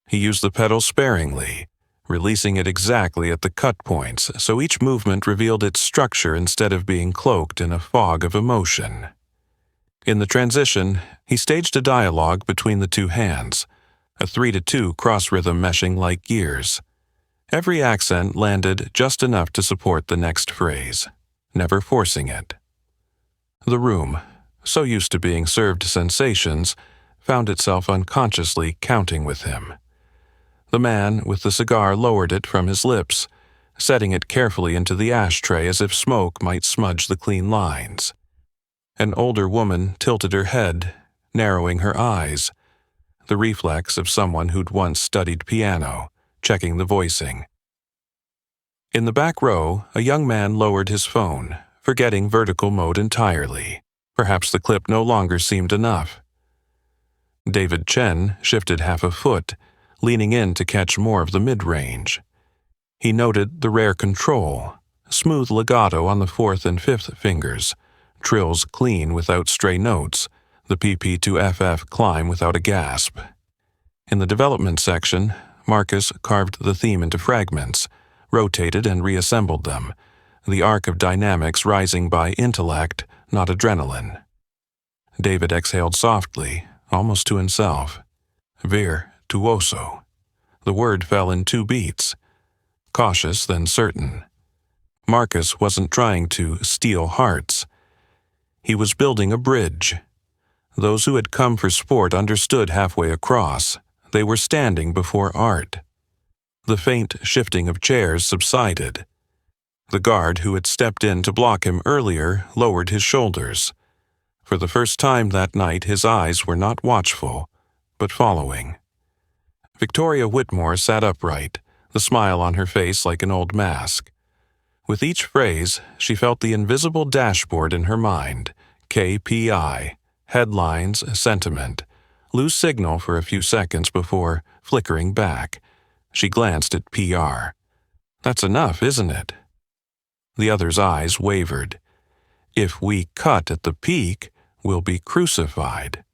He used the pedal sparingly, releasing it exactly at the cut points so each movement revealed its structure instead of being cloaked in a fog of emotion. In the transition, he staged a dialogue between the two hands, a 3-2 cross-rhythm meshing like gears. Every accent landed just enough to support the next phrase, never forcing it. The room, so used to being served sensations, found itself unconsciously counting with him. The man with the cigar lowered it from his lips, setting it carefully into the ashtray as if smoke might smudge the clean lines. An older woman tilted her head, narrowing her eyes, the reflex of someone who'd once studied piano, checking the voicing. In the back row, a young man lowered his phone, forgetting vertical mode entirely. Perhaps the clip no longer seemed enough. David Chen shifted half a foot, leaning in to catch more of the mid-range. He noted the rare control, smooth legato on the 4th and 5th fingers, trills clean without stray notes, the PP to FF climb without a gasp. In the development section, Marcus carved the theme into fragments, rotated and reassembled them, the arc of dynamics rising by intellect, not adrenaline. David exhaled softly, almost to himself. Virtuoso. The word fell in 2 beats. Cautious, then certain. Marcus wasn't trying to steal hearts. He was building a bridge. Those who had come for sport understood halfway across. They were standing before art. The faint shifting of chairs subsided. The guard who had stepped in to block him earlier lowered his shoulders. For the first time that night, his eyes were not watchful, but following. Victoria Whitmore sat upright, the smile on her face like an old mask. With each phrase, she felt the invisible dashboard in her mind. KPI, headlines, sentiment. Lose signal for a few seconds before flickering back. She glanced at PR. That's enough, isn't it? The other's eyes wavered. If we cut at the peak, we'll be crucified.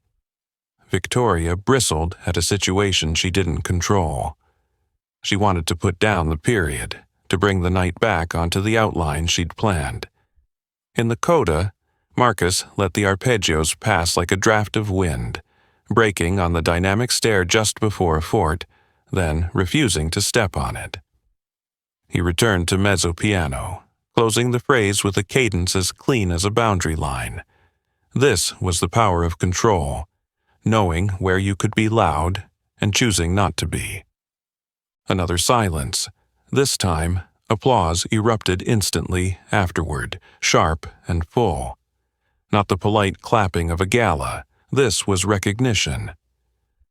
Victoria bristled at a situation she didn't control. She wanted to put down the period, to bring the night back onto the outline she'd planned. In the coda, Marcus let the arpeggios pass like a draft of wind, breaking on the dynamic stair just before a fort, then refusing to step on it. He returned to mezzo piano, closing the phrase with a cadence as clean as a boundary line. This was the power of control, knowing where you could be loud and choosing not to be. Another silence. This time, applause erupted instantly afterward, sharp and full. Not the polite clapping of a gala. This was recognition.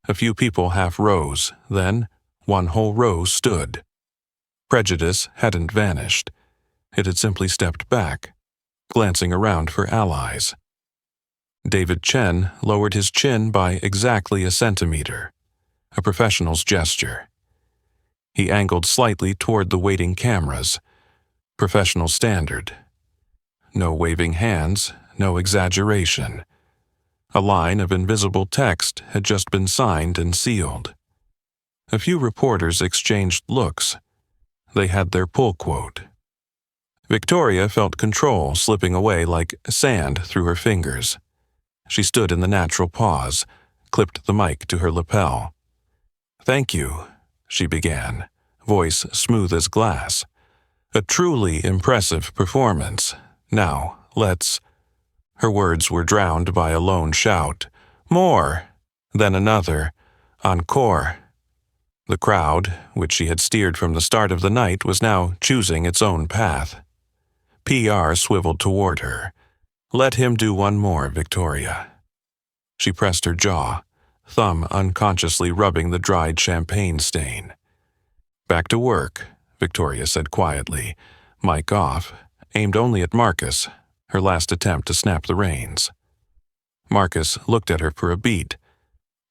A few people half rose, then one whole row stood. Prejudice hadn't vanished. It had simply stepped back, glancing around for allies. David Chen lowered his chin by exactly a centimeter, a professional's gesture. He angled slightly toward the waiting cameras. Professional standard. No waving hands, no exaggeration. A line of invisible text had just been signed and sealed. A few reporters exchanged looks. They had their pull quote. Victoria felt control slipping away like sand through her fingers. She stood in the natural pause, clipped the mic to her lapel. "Thank you," she began, voice smooth as glass. "A truly impressive performance. Now, let's—" Her words were drowned by a lone shout. "More!" Then another. "Encore!" The crowd, which she had steered from the start of the night, was now choosing its own path. PR swiveled toward her. "Let him do one more, Victoria." She pressed her jaw, thumb unconsciously rubbing the dried champagne stain. "Back to work," Victoria said quietly, mic off, aimed only at Marcus, her last attempt to snap the reins. Marcus looked at her for a beat.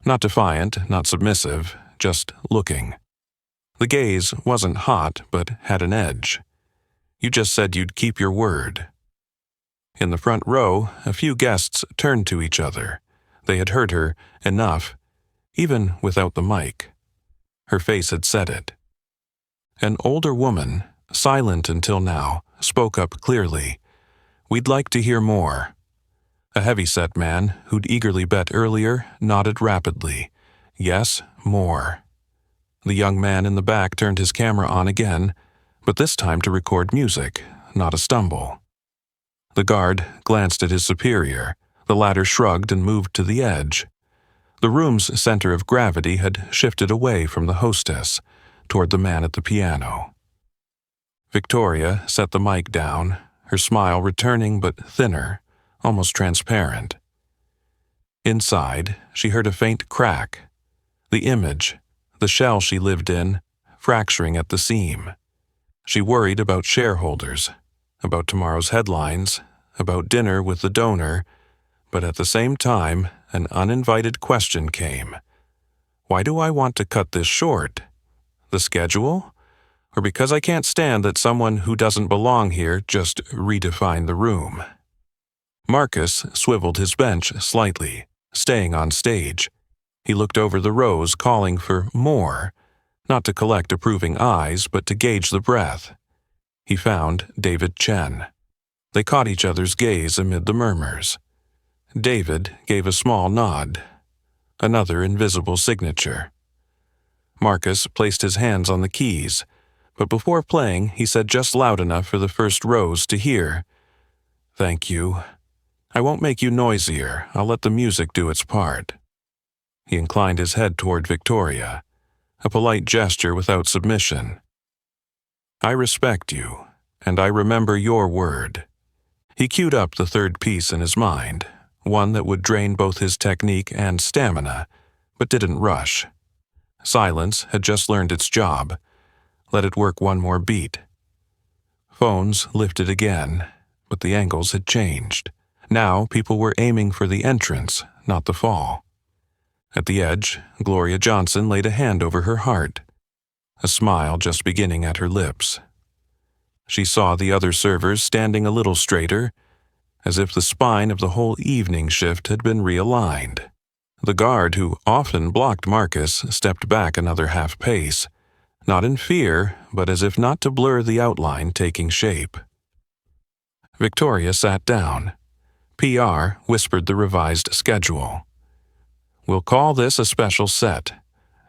Not defiant, not submissive, just looking. The gaze wasn't hot, but had an edge. "You just said you'd keep your word." In the front row, a few guests turned to each other. They had heard her enough, even without the mic. Her face had said it. An older woman, silent until now, spoke up clearly. "We'd like to hear more." A heavy-set man, who'd eagerly bet earlier, nodded rapidly. "Yes, more." The young man in the back turned his camera on again, but this time to record music, not a stumble. The guard glanced at his superior. The latter shrugged and moved to the edge. The room's center of gravity had shifted away from the hostess, toward the man at the piano. Victoria set the mic down, her smile returning but thinner, almost transparent. Inside, she heard a faint crack. The image, the shell she lived in, fracturing at the seam. She worried about shareholders, about tomorrow's headlines, about dinner with the donor, but at the same time, an uninvited question came. Why do I want to cut this short? The schedule? Or because I can't stand that someone who doesn't belong here just redefined the room? Marcus swiveled his bench slightly, staying on stage. He looked over the rows calling for more, not to collect approving eyes, but to gauge the breath. He found David Chen. They caught each other's gaze amid the murmurs. David gave a small nod. Another invisible signature. Marcus placed his hands on the keys, but before playing, he said just loud enough for the first rows to hear, "Thank you. I won't make you noisier. I'll let the music do its part." He inclined his head toward Victoria, a polite gesture without submission. "I respect you, and I remember your word." He queued up the third piece in his mind, one that would drain both his technique and stamina, but didn't rush. Silence had just learned its job. Let it work one more beat. Phones lifted again, but the angles had changed. Now people were aiming for the entrance, not the fall. At the edge, Gloria Johnson laid a hand over her heart, a smile just beginning at her lips. She saw the other servers standing a little straighter, as if the spine of the whole evening shift had been realigned. The guard who often blocked Marcus stepped back another half pace, not in fear, but as if not to blur the outline taking shape. Victoria sat down. PR whispered the revised schedule. "We'll call this a special set.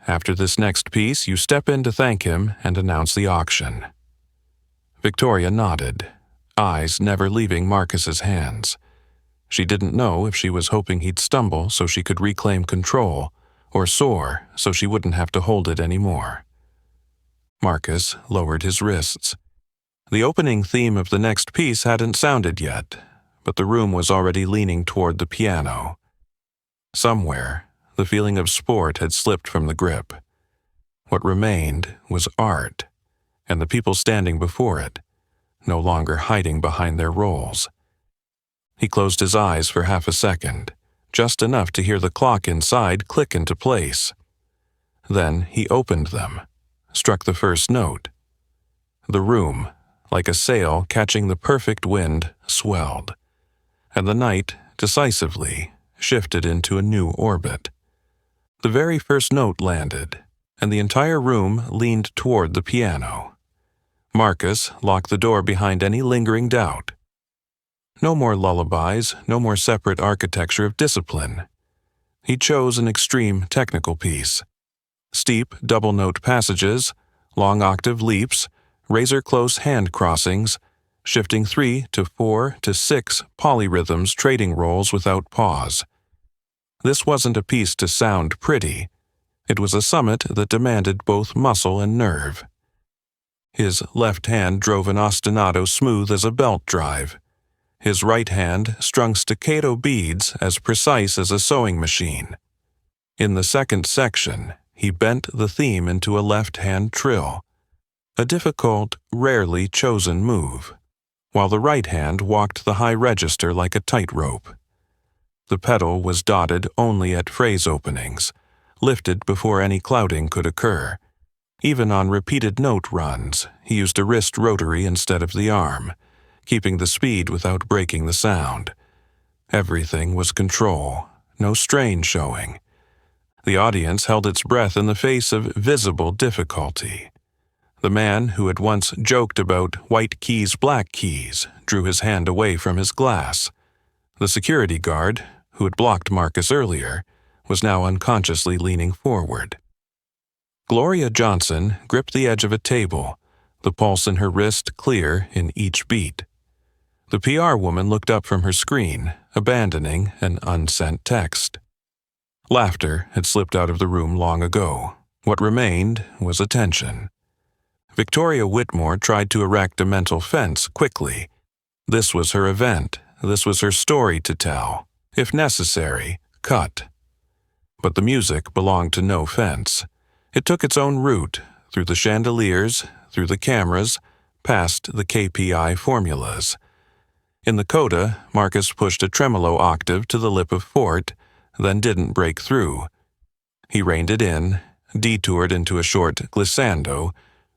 After this next piece, you step in to thank him and announce the auction." Victoria nodded, eyes never leaving Marcus's hands. She didn't know if she was hoping he'd stumble so she could reclaim control, or soar so she wouldn't have to hold it anymore. Marcus lowered his wrists. The opening theme of the next piece hadn't sounded yet, but the room was already leaning toward the piano. Somewhere, the feeling of sport had slipped from the grip. What remained was art, and the people standing before it, no longer hiding behind their roles. He closed his eyes for half a second, just enough to hear the clock inside click into place. Then he opened them, struck the first note. The room, like a sail catching the perfect wind, swelled, and the night, decisively, shifted into a new orbit. The very first note landed, and the entire room leaned toward the piano. Marcus locked the door behind any lingering doubt. No more lullabies, no more separate architecture of discipline. He chose an extreme technical piece. Steep double-note passages, long octave leaps, razor-close hand crossings, shifting 3 to 4 to 6 polyrhythms trading rolls without pause. This wasn't a piece to sound pretty. It was a summit that demanded both muscle and nerve. His left hand drove an ostinato smooth as a belt drive. His right hand strung staccato beats as precise as a sewing machine. In the second section, he bent the theme into a left-hand trill, a difficult, rarely chosen move, while the right hand walked the high register like a tightrope. The pedal was dotted only at phrase openings, lifted before any clouding could occur. Even on repeated note runs, he used a wrist rotary instead of the arm, keeping the speed without breaking the sound. Everything was control, no strain showing. The audience held its breath in the face of visible difficulty. The man who had once joked about white keys, black keys, drew his hand away from his glass. The security guard, who had blocked Marcus earlier, was now unconsciously leaning forward. Gloria Johnson gripped the edge of a table, the pulse in her wrist clear in each beat. The PR woman looked up from her screen, abandoning an unsent text. Laughter had slipped out of the room long ago. What remained was attention. Victoria Whitmore tried to erect a mental fence quickly. This was her event. This was her story to tell. If necessary, cut. But the music belonged to no fence. It took its own route, through the chandeliers, through the cameras, past the KPI formulas. In the coda, Marcus pushed a tremolo octave to the lip of Fort, then didn't break through. He reined it in, detoured into a short glissando,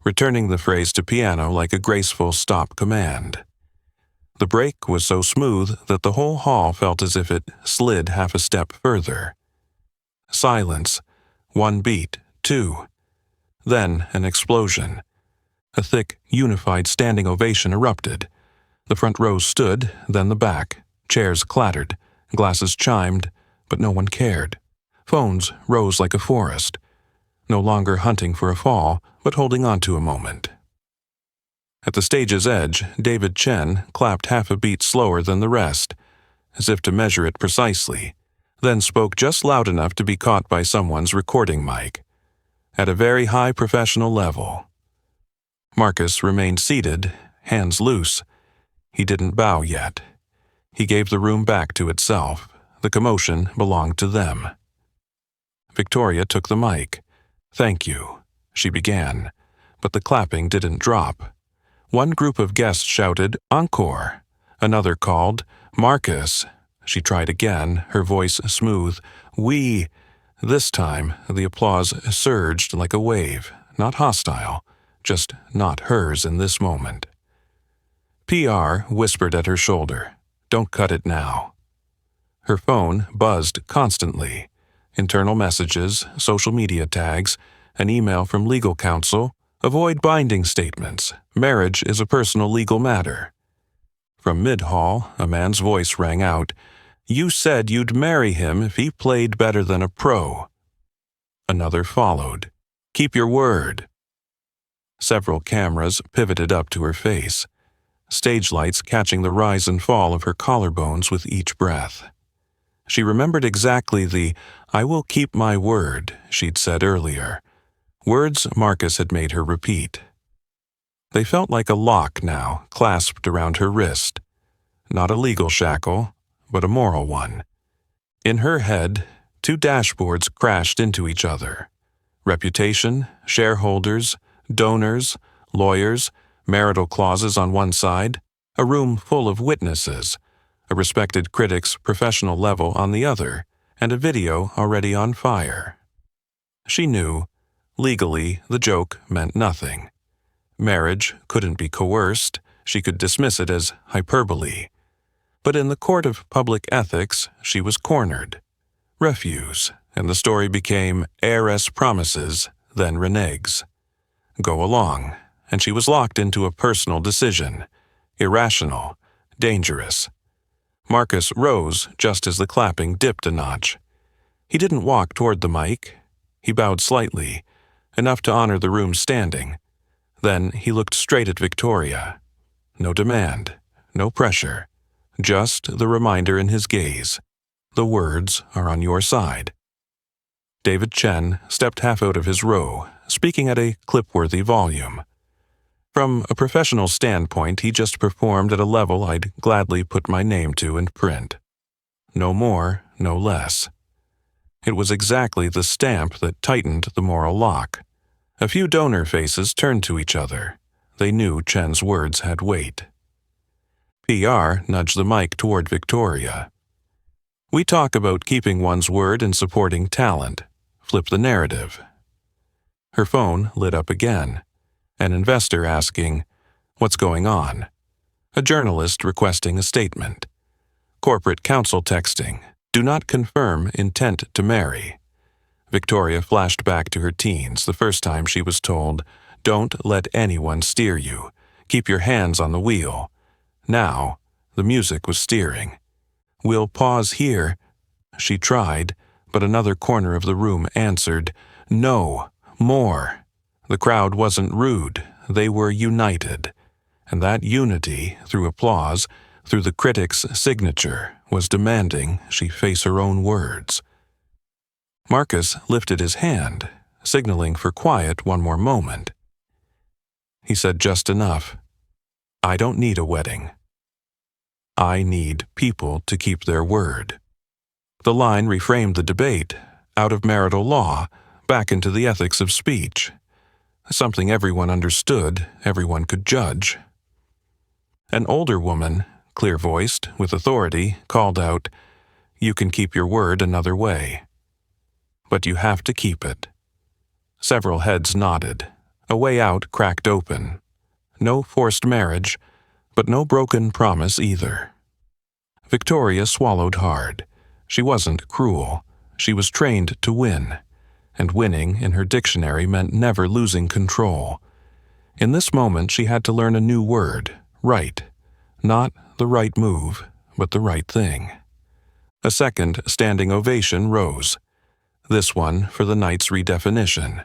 returning the phrase to piano like a graceful stop command. The break was so smooth that the whole hall felt as if it slid half a step further. Silence. One beat, two. Then an explosion. A thick, unified standing ovation erupted. The front rows stood, then the back. Chairs clattered. Glasses chimed, but no one cared. Phones rose like a forest, no longer hunting for a fall, but holding on to a moment. At the stage's edge, David Chen clapped half a beat slower than the rest, as if to measure it precisely, then spoke just loud enough to be caught by someone's recording mic, at a very high professional level. Marcus remained seated, hands loose. He didn't bow yet. He gave the room back to itself. The commotion belonged to them. Victoria took the mic. "Thank you," she began, but the clapping didn't drop. One group of guests shouted, "Encore!" Another called, "Marcus!" She tried again, her voice smooth, "We!" This time, the applause surged like a wave, not hostile, just not hers in this moment. PR whispered at her shoulder, "Don't cut it now." Her phone buzzed constantly. Internal messages, social media tags, an email from legal counsel, "Avoid binding statements. Marriage is a personal legal matter." From mid-hall, a man's voice rang out, "You said you'd marry him if he played better than a pro." Another followed, "Keep your word." Several cameras pivoted up to her face, stage lights catching the rise and fall of her collarbones with each breath. She remembered exactly the "I will keep my word" she'd said earlier, words Marcus had made her repeat. They felt like a lock now, clasped around her wrist. Not a legal shackle, but a moral one. In her head, two dashboards crashed into each other. Reputation, shareholders, donors, lawyers, marital clauses on one side, a room full of witnesses, a respected critic's professional level on the other, and a video already on fire. She knew, legally, the joke meant nothing. Marriage couldn't be coerced, she could dismiss it as hyperbole. But in the court of public ethics, she was cornered. Refuse, and the story became heiress promises, then reneges. Go along, and she was locked into a personal decision. Irrational, dangerous. Marcus rose just as the clapping dipped a notch. He didn't walk toward the mic. He bowed slightly, enough to honor the room standing. Then he looked straight at Victoria. No demand, no pressure, just the reminder in his gaze. The words are on your side. David Chen stepped half out of his row, speaking at a clip-worthy volume. From a professional standpoint, he just performed at a level I'd gladly put my name to in print. No more, no less. It was exactly the stamp that tightened the moral lock. A few donor faces turned to each other. They knew Chen's words had weight. PR nudged the mic toward Victoria. "We talk about keeping one's word and supporting talent. Flip the narrative." Her phone lit up again. An investor asking, "What's going on?" A journalist requesting a statement. Corporate counsel texting, "Do not confirm intent to marry." Victoria flashed back to her teens the first time she was told, "Don't let anyone steer you. Keep your hands on the wheel." Now, the music was steering. "We'll pause here." She tried, but another corner of the room answered, "No, more." The crowd wasn't rude, they were united. And that unity, through applause, through the critic's signature, was demanding she face her own words. Marcus lifted his hand, signaling for quiet one more moment. He said just enough. "I don't need a wedding. I need people to keep their word." The line reframed the debate, out of marital law, back into the ethics of speech. Something everyone understood, everyone could judge. An older woman, clear-voiced, with authority, called out, "You can keep your word another way. But you have to keep it." Several heads nodded. A way out cracked open. No forced marriage, but no broken promise either. Victoria swallowed hard. She wasn't cruel. She was trained to win. And winning, in her dictionary, meant never losing control. In this moment, she had to learn a new word, right. Not the right move, but the right thing. A second standing ovation rose, this one for the night's redefinition.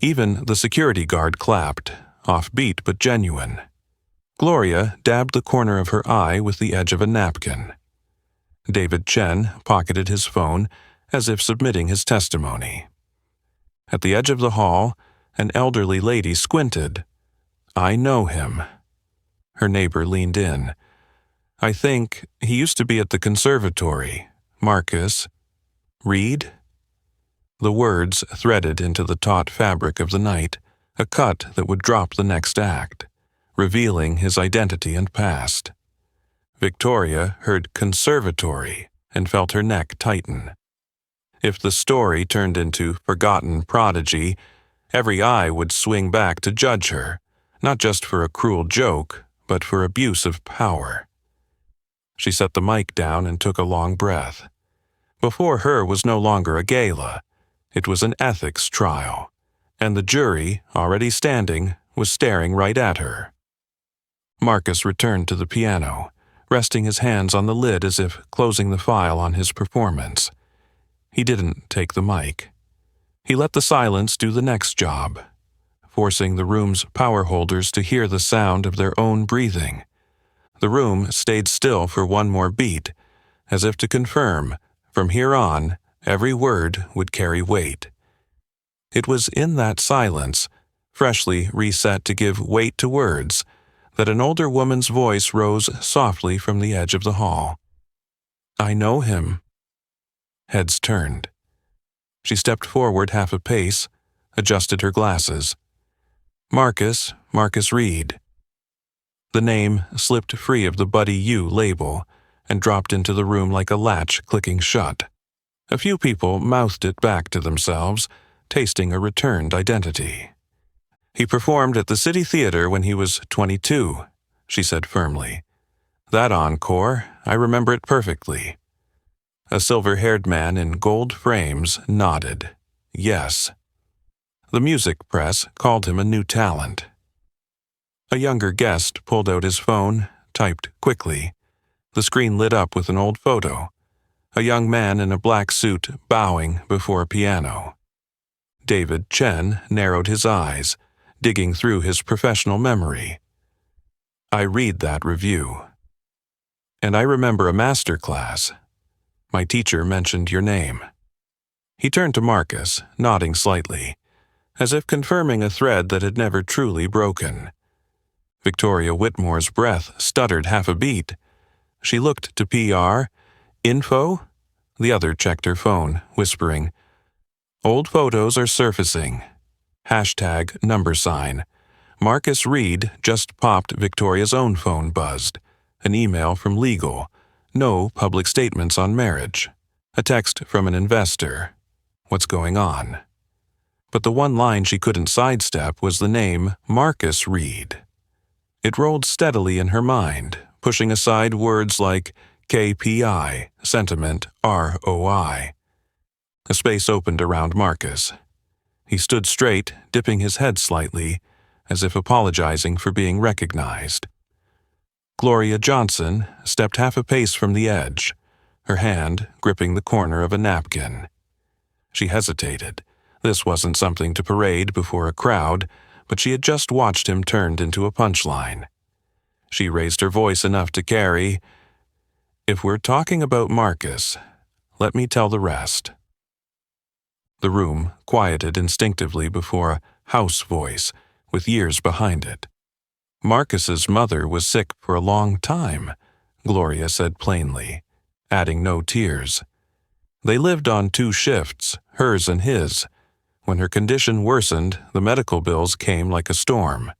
Even the security guard clapped, offbeat but genuine. Gloria dabbed the corner of her eye with the edge of a napkin. David Chen pocketed his phone as if submitting his testimony. At the edge of the hall, an elderly lady squinted. "I know him." Her neighbor leaned in. "I think he used to be at the conservatory. Marcus Reed?" The words threaded into the taut fabric of the night, a cut that would drop the next act, revealing his identity and past. Victoria heard conservatory and felt her neck tighten. If the story turned into forgotten prodigy, every eye would swing back to judge her, not just for a cruel joke, but for abuse of power. She set the mic down and took a long breath. Before her was no longer a gala. It was an ethics trial, and the jury, already standing, was staring right at her. Marcus returned to the piano, resting his hands on the lid as if closing the file on his performance. He didn't take the mic. He let the silence do the next job, forcing the room's power holders to hear the sound of their own breathing. The room stayed still for one more beat, as if to confirm, from here on, every word would carry weight. It was in that silence, freshly reset to give weight to words, that an older woman's voice rose softly from the edge of the hall. "I know him." Heads turned. She stepped forward half a pace, adjusted her glasses. Marcus Reed." The name slipped free of the Buddy U label and dropped into the room like a latch clicking shut. A few people mouthed it back to themselves, tasting a returned identity. "He performed at the City Theater when he was 22, she said firmly. "That encore, I remember it perfectly." A silver-haired man in gold frames nodded. Yes. The music press called him a new talent. A younger guest pulled out his phone, typed quickly. The screen lit up with an old photo. A young man in a black suit bowing before a piano. David Chen narrowed his eyes, digging through his professional memory. "I read that review. And I remember a master class. My teacher mentioned your name." He turned to Marcus, nodding slightly, as if confirming a thread that had never truly broken. Victoria Whitmore's breath stuttered half a beat. She looked to PR. "Info?" The other checked her phone, whispering, "Old photos are surfacing. Hashtag number sign." Marcus Reed just popped. Victoria's own phone buzzed. An email from legal. No public statements on marriage. A text from an investor. What's going on? But the one line she couldn't sidestep was the name Marcus Reed. It rolled steadily in her mind, pushing aside words like KPI, sentiment, ROI. A space opened around Marcus. He stood straight, dipping his head slightly, as if apologizing for being recognized. Gloria Johnson stepped half a pace from the edge, her hand gripping the corner of a napkin. She hesitated. This wasn't something to parade before a crowd, but she had just watched him turned into a punchline. She raised her voice enough to carry, "If we're talking about Marcus, let me tell the rest." The room quieted instinctively before a house voice with years behind it. "Marcus's mother was sick for a long time," Gloria said plainly, adding no tears. "They lived on 2 shifts, hers and his. When her condition worsened, the medical bills came like a storm.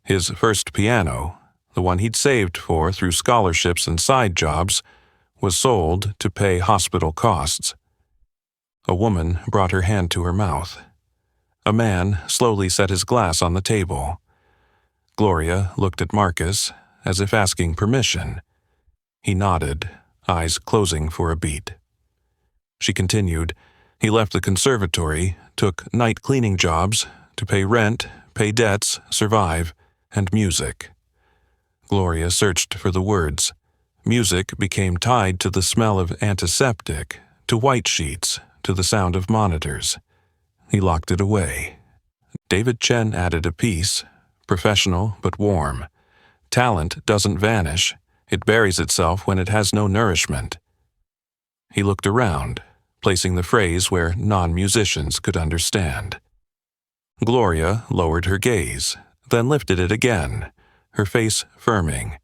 His first piano, the one he'd saved for through scholarships and side jobs, was sold to pay hospital costs." A woman brought her hand to her mouth. A man slowly set his glass on the table. Gloria looked at Marcus, as if asking permission. He nodded, eyes closing for a beat. She continued, "He left the conservatory, took night cleaning jobs to pay rent, pay debts, survive, and music." Gloria searched for the words. Music became tied to the smell of antiseptic, to white sheets, to the sound of monitors. He locked it away. David Chen added a piece, professional but warm. Talent doesn't vanish. It buries itself when it has no nourishment. He looked around, placing the phrase where non-musicians could understand. Gloria lowered her gaze, then lifted it again, her face firming.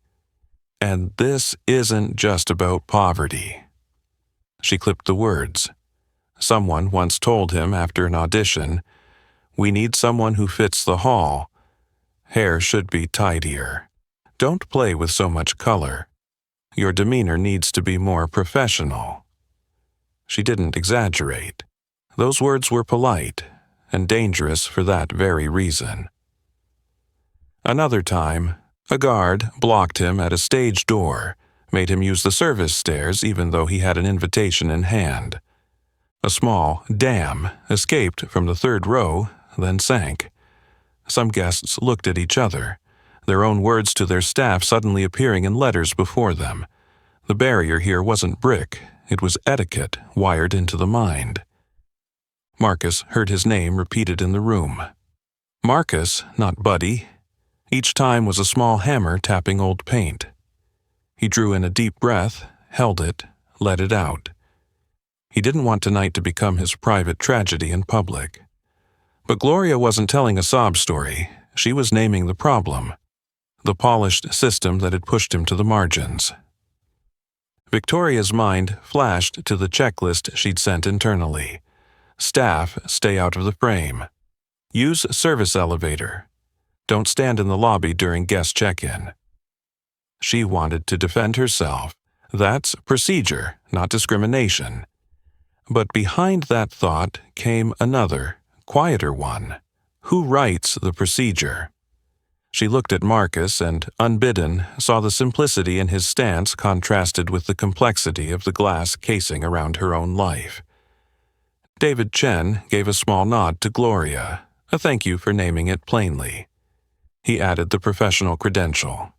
And this isn't just about poverty. She clipped the words. Someone once told him after an audition, "We need someone who fits the hall. Hair should be tidier. Don't play with so much color. Your demeanor needs to be more professional." She didn't exaggerate. Those words were polite and dangerous for that very reason. Another time, a guard blocked him at a stage door, made him use the service stairs even though he had an invitation in hand. A small "damn" escaped from the third row, then sank. Some guests looked at each other, their own words to their staff suddenly appearing in letters before them. The barrier here wasn't brick, it was etiquette wired into the mind. Marcus heard his name repeated in the room. Marcus, not Buddy. Each time was a small hammer tapping old paint. He drew in a deep breath, held it, let it out. He didn't want tonight to become his private tragedy in public. But Gloria wasn't telling a sob story. She was naming the problem. The polished system that had pushed him to the margins. Victoria's mind flashed to the checklist she'd sent internally. Staff, stay out of the frame. Use service elevator. Don't stand in the lobby during guest check-in. She wanted to defend herself. That's procedure, not discrimination. But behind that thought came another, quieter one. Who writes the procedure? She looked at Marcus and, unbidden, saw the simplicity in his stance contrasted with the complexity of the glass casing around her own life. David Chen gave a small nod to Gloria, a thank you for naming it plainly. He added the professional credential.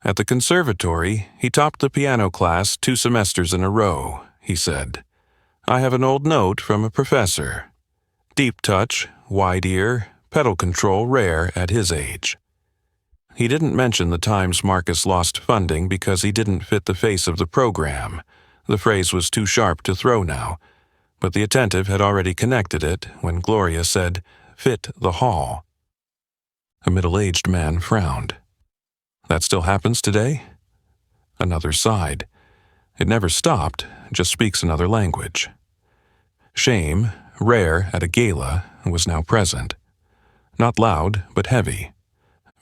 At the conservatory, he topped the piano class 2 semesters in a row, he said. I have an old note from a professor. Deep touch, wide ear, pedal control rare at his age. He didn't mention the times Marcus lost funding because he didn't fit the face of the program. The phrase was too sharp to throw now, but the attentive had already connected it when Gloria said, "Fit the hall." A middle-aged man frowned. That still happens today? Another sighed. It never stopped, just speaks another language. Shame, rare at a gala, was now present. Not loud, but heavy.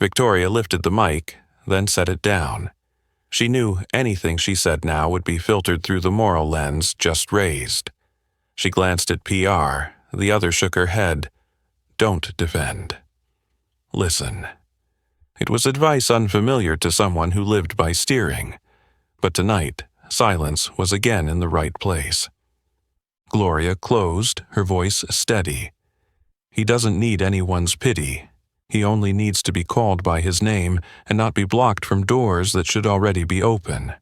Victoria lifted the mic, then set it down. She knew anything she said now would be filtered through the moral lens just raised. She glanced at PR. The other shook her head. Don't defend. Listen. It was advice unfamiliar to someone who lived by steering. But tonight, silence was again in the right place. Gloria closed, her voice steady. He doesn't need anyone's pity. He only needs to be called by his name and not be blocked from doors that should already be open.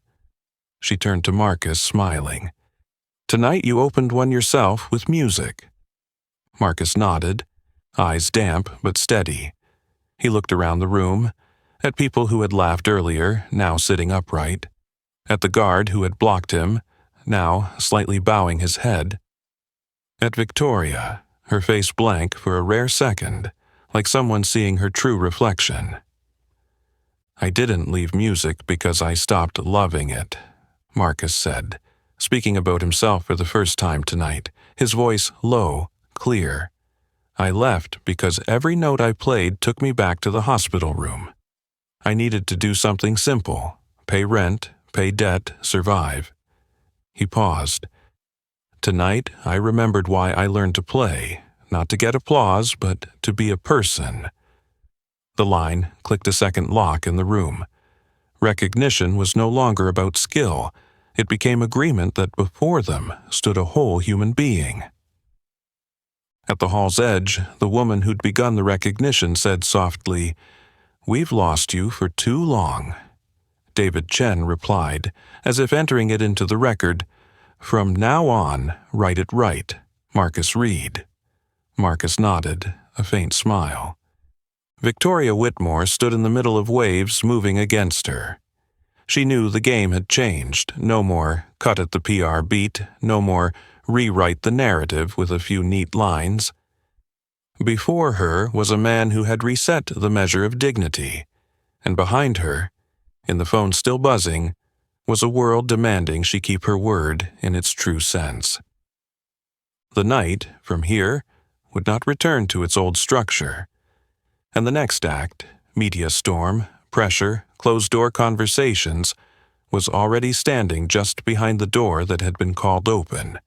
She turned to Marcus, smiling. Tonight you opened one yourself with music. Marcus nodded, eyes damp but steady. He looked around the room, at people who had laughed earlier, now sitting upright, at the guard who had blocked him, now slightly bowing his head, at Victoria, her face blank for a rare second, like someone seeing her true reflection. I didn't leave music because I stopped loving it, Marcus said, speaking about himself for the first time tonight, his voice low, clear. I left because every note I played took me back to the hospital room. I needed to do something simple, pay rent, pay debt, survive. He paused. Tonight, I remembered why I learned to play, not to get applause, but to be a person. The line clicked a second lock in the room. Recognition was no longer about skill. It became agreement that before them stood a whole human being. At the hall's edge, the woman who'd begun the recognition said softly, "We've lost you for too long." David Chen replied, as if entering it into the record. "From now on, write it right. Marcus Reed." Marcus nodded, a faint smile. Victoria Whitmore stood in the middle of waves moving against her. She knew the game had changed. No more cut at the PR beat, no more rewrite the narrative with a few neat lines. Before her was a man who had reset the measure of dignity, and behind her, in the phone still buzzing, was a world demanding she keep her word in its true sense. The night, from here, would not return to its old structure. And the next act, media storm, pressure, closed-door conversations, was already standing just behind the door that had been called open.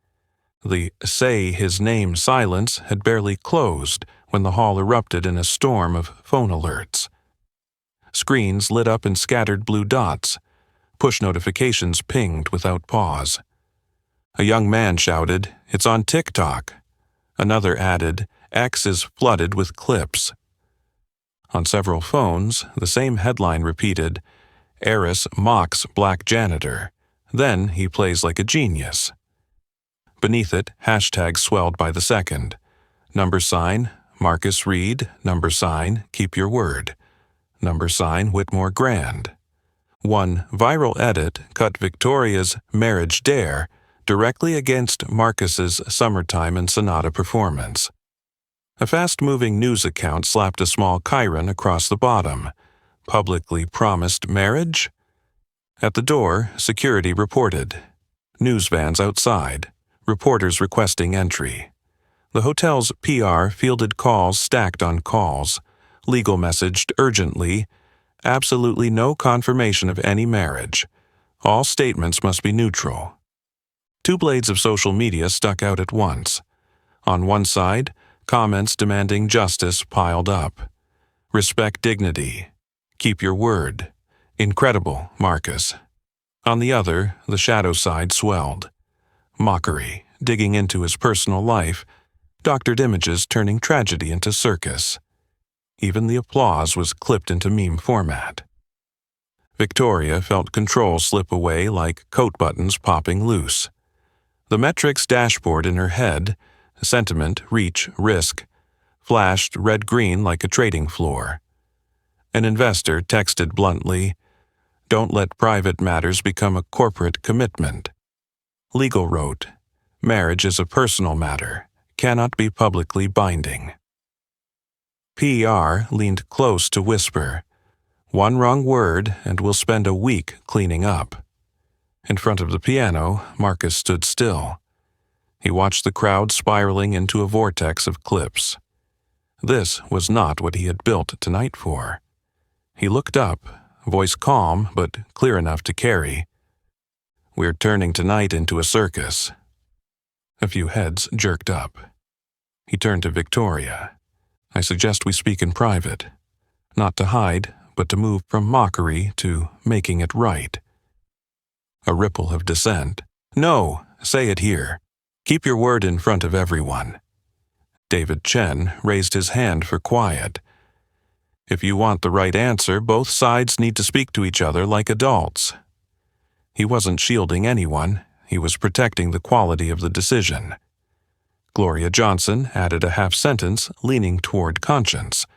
The "say his name" silence had barely closed when the hall erupted in a storm of phone alerts. Screens lit up in scattered blue dots. Push notifications pinged without pause. A young man shouted, "It's on TikTok." Another added, "X is flooded with clips." On several phones, the same headline repeated, "Heiress mocks black janitor. Then he plays like a genius." Beneath it, hashtags swelled by the second. $, Marcus Reed, $, keep your word. $, Whitmore Grand. One viral edit cut Victoria's Marriage Dare directly against Marcus's Summertime and Sonata performance. A fast-moving news account slapped a small chyron across the bottom. Publicly promised marriage? At the door, security reported. News vans outside. Reporters requesting entry. The hotel's PR fielded calls stacked on calls. Legal messaged urgently, absolutely no confirmation of any marriage. All statements must be neutral. Two blades of social media stuck out at once. On one side, comments demanding justice piled up. Respect dignity. Keep your word. Incredible, Marcus. On the other, the shadow side swelled. Mockery, digging into his personal life, doctored images turning tragedy into circus. Even the applause was clipped into meme format. Victoria felt control slip away like coat buttons popping loose. The metrics dashboard in her head, sentiment, reach, risk, flashed red-green like a trading floor. An investor texted bluntly, "Don't let private matters become a corporate commitment." Legal wrote, "Marriage is a personal matter, cannot be publicly binding." PR leaned close to whisper, "One wrong word and we'll spend a week cleaning up." In front of the piano, Marcus stood still. He watched the crowd spiraling into a vortex of clips. This was not what he had built tonight for. He looked up, voice calm but clear enough to carry. "We're turning tonight into a circus." A few heads jerked up. He turned to Victoria. "I suggest we speak in private. Not to hide, but to move from mockery to making it right." A ripple of dissent. "No, say it here. Keep your word in front of everyone." David Chen raised his hand for quiet. "If you want the right answer, both sides need to speak to each other like adults." He wasn't shielding anyone, he was protecting the quality of the decision. Gloria Johnson added a half sentence leaning toward conscience.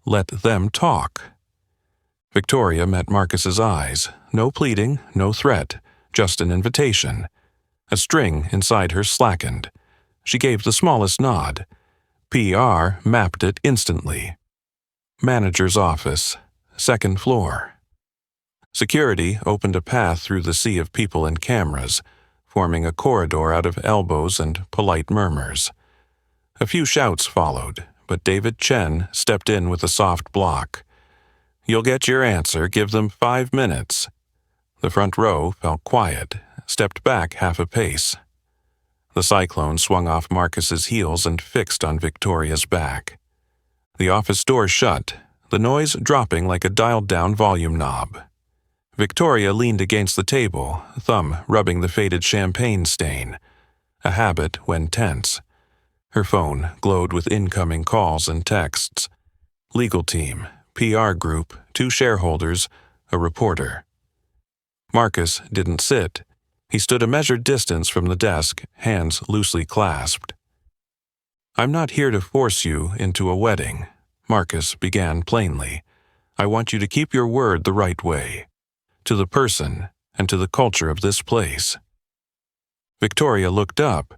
"Let them talk." Victoria met Marcus's eyes. No pleading, no threat, just an invitation. A string inside her slackened. She gave the smallest nod. PR mapped it instantly. Manager's office, second floor. Security opened a path through the sea of people and cameras, forming a corridor out of elbows and polite murmurs. A few shouts followed, but David Chen stepped in with a soft block. "You'll get your answer, give them 5 minutes." The front row felt quiet, stepped back half a pace. The cyclone swung off Marcus's heels and fixed on Victoria's back. The office door shut, the noise dropping like a dialed-down volume knob. Victoria leaned against the table, thumb rubbing the faded champagne stain, a habit when tense. Her phone glowed with incoming calls and texts. Legal team, PR group, 2 shareholders, a reporter. Marcus didn't sit. He stood a measured distance from the desk, hands loosely clasped. "I'm not here to force you into a wedding," Marcus began plainly. "I want you to keep your word the right way, to the person and to the culture of this place." Victoria looked up.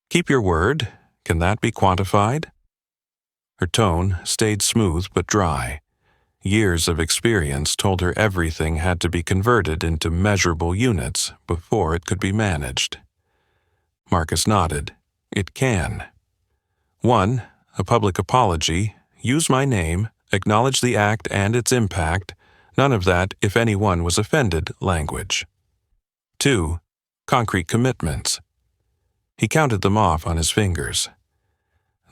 "Keep your word? Can that be quantified?" Her tone stayed smooth but dry. Years of experience told her everything had to be converted into measurable units before it could be managed. Marcus nodded. "It can. 1. A public apology. Use my name, acknowledge the act and its impact, none of that if anyone was offended language. 2. Concrete commitments." He counted them off on his fingers.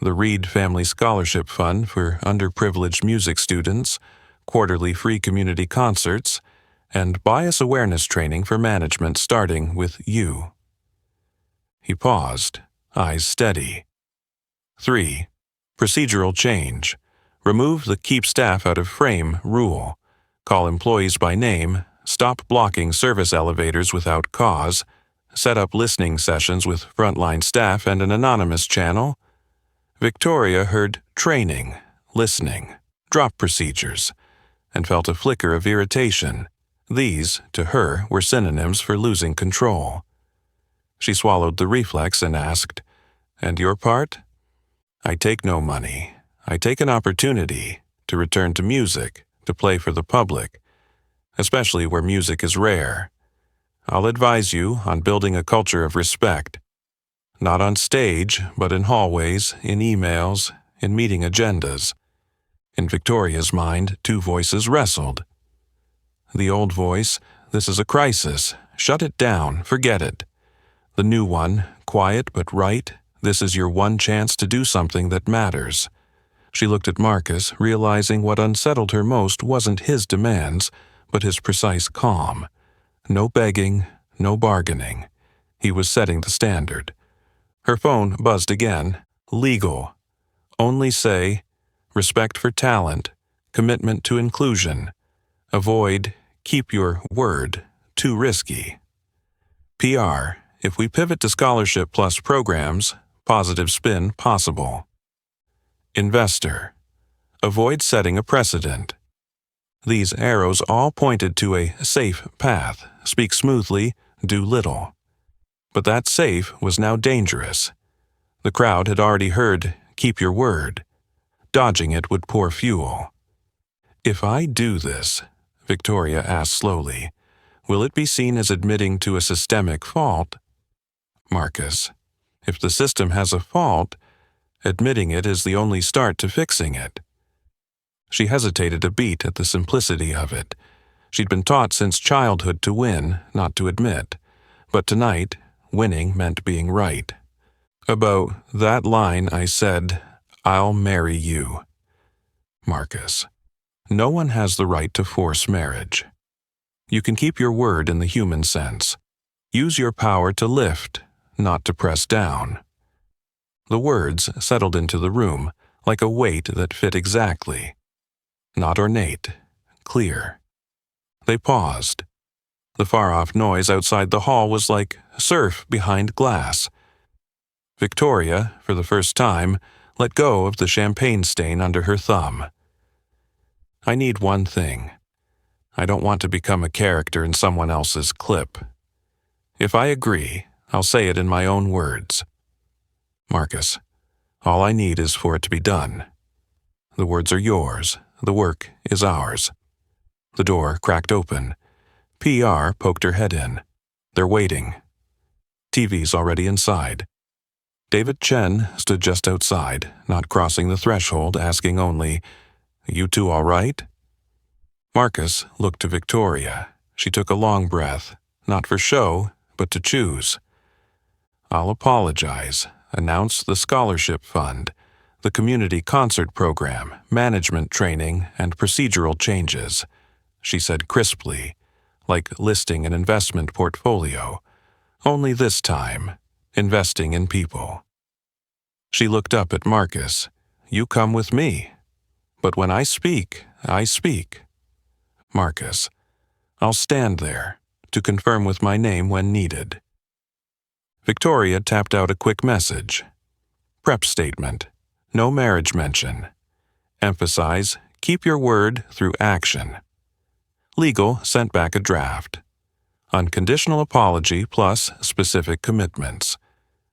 The Reed Family Scholarship Fund for underprivileged music students, quarterly free community concerts, and bias awareness training for management starting with you. He paused, eyes steady. 3. Procedural change. Remove the keep staff out of frame rule. Call employees by name, stop blocking service elevators without cause, set up listening sessions with frontline staff and an anonymous channel. Victoria heard training, listening, drop procedures, and felt a flicker of irritation. These, to her, were synonyms for losing control. She swallowed the reflex and asked, "And your part?" "I take no money. I take an opportunity to return to music, to play for the public, especially where music is rare. I'll advise you on building a culture of respect, not on stage, but in hallways, in emails, in meeting agendas." In Victoria's mind, two voices wrestled. The old voice, "This is a crisis. Shut it down. Forget it." The new one, quiet but right, "This is your one chance to do something that matters." She looked at Marcus, realizing what unsettled her most wasn't his demands, but his precise calm. No begging, no bargaining. He was setting the standard. Her phone buzzed again. Legal. Only say, respect for talent, commitment to inclusion. Avoid, keep your word, too risky. PR, if we pivot to scholarship plus programs, positive spin possible. Investor, avoid setting a precedent. These arrows all pointed to a safe path, speak smoothly, do little. But that safe was now dangerous. The crowd had already heard, keep your word. Dodging it would pour fuel. "If I do this," Victoria asked slowly, "will it be seen as admitting to a systemic fault?" Marcus, "If the system has a fault, admitting it is the only start to fixing it." She hesitated a beat at the simplicity of it. She'd been taught since childhood to win, not to admit. But tonight, winning meant being right. "About that line I said, 'I'll marry you.'" Marcus, "No one has the right to force marriage. You can keep your word in the human sense. Use your power to lift, not to press down." The words settled into the room, like a weight that fit exactly. Not ornate, clear. They paused. The far-off noise outside the hall was like surf behind glass. Victoria, for the first time, let go of the champagne stain under her thumb. "I need one thing. I don't want to become a character in someone else's clip. If I agree, I'll say it in my own words." Marcus, "All I need is for it to be done. The words are yours. The work is ours." The door cracked open. PR poked her head in. "They're waiting." TV's already inside. David Chen stood just outside, not crossing the threshold, asking only, "You two all right?" Marcus looked to Victoria. She took a long breath, not for show, but to choose. "I'll apologize, announce the scholarship fund, the community concert program, management training, and procedural changes," she said crisply, like listing an investment portfolio. Only this time, investing in people. She looked up at Marcus. "You come with me. But when I speak, I speak." Marcus, "I'll stand there, to confirm with my name when needed. Victoria tapped out a quick message. Prep statement. No marriage mention. Emphasize, keep your word through action. Legal sent back a draft. Unconditional apology plus specific commitments.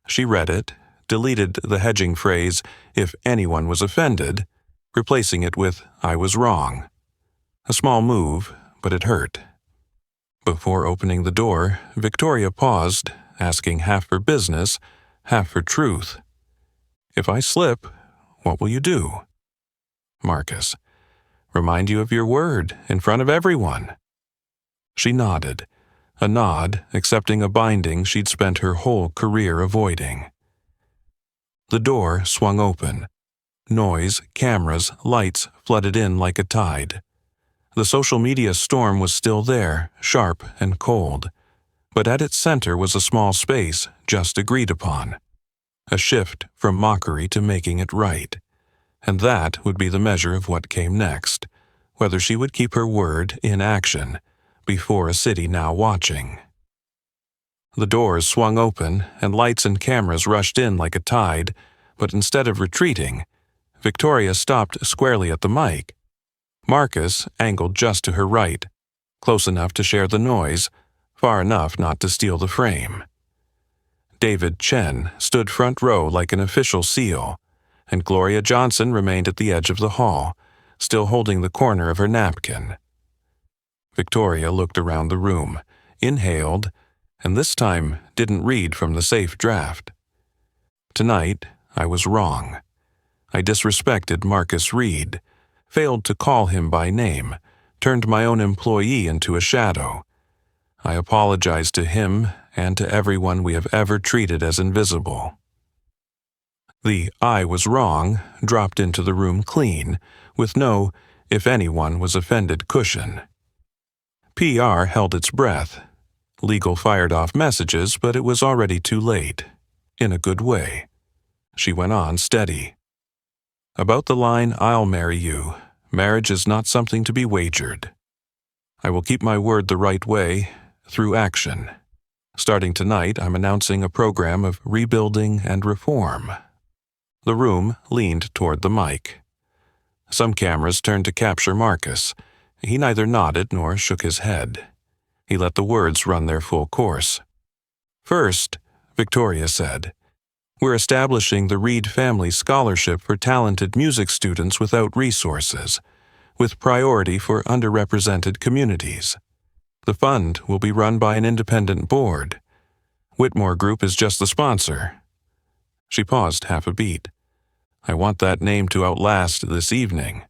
She read it, deleted the hedging phrase, if anyone was offended, replacing it with, I was wrong. A small move, but it hurt. Before opening the door, Victoria paused, asking half for business, half for truth. If I slip, what will you do? Marcus. Remind you of your word in front of everyone. She nodded, a nod accepting a binding she'd spent her whole career avoiding. The door swung open. Noise, cameras, lights flooded in like a tide. The social media storm was still there, sharp and cold, but at its center was a small space just agreed upon. A shift from mockery to making it right. And that would be the measure of what came next, whether she would keep her word in action, before a city now watching. The doors swung open, and lights and cameras rushed in like a tide, but instead of retreating, Victoria stopped squarely at the mic. Marcus angled just to her right, close enough to share the noise, far enough not to steal the frame. David Chen stood front row like an official seal, and Gloria Johnson remained at the edge of the hall, still holding the corner of her napkin. Victoria looked around the room, inhaled, and this time didn't read from the safe draft. Tonight, I was wrong. I disrespected Marcus Reed, failed to call him by name, turned my own employee into a shadow. I apologized to him and to everyone we have ever treated as invisible. The I was wrong dropped into the room clean, with no, if anyone was offended cushion. PR held its breath. Legal fired off messages, but it was already too late. In a good way. She went on steady. About the line, I'll marry you. Marriage is not something to be wagered. I will keep my word the right way, through action. Starting tonight, I'm announcing a program of rebuilding and reform. The room leaned toward the mic. Some cameras turned to capture Marcus. He neither nodded nor shook his head. He let the words run their full course. First, Victoria said, we're establishing the Reed Family Scholarship for talented music students without resources, with priority for underrepresented communities. The fund will be run by an independent board. Whitmore Group is just the sponsor. She paused half a beat. I want that name to outlast this evening.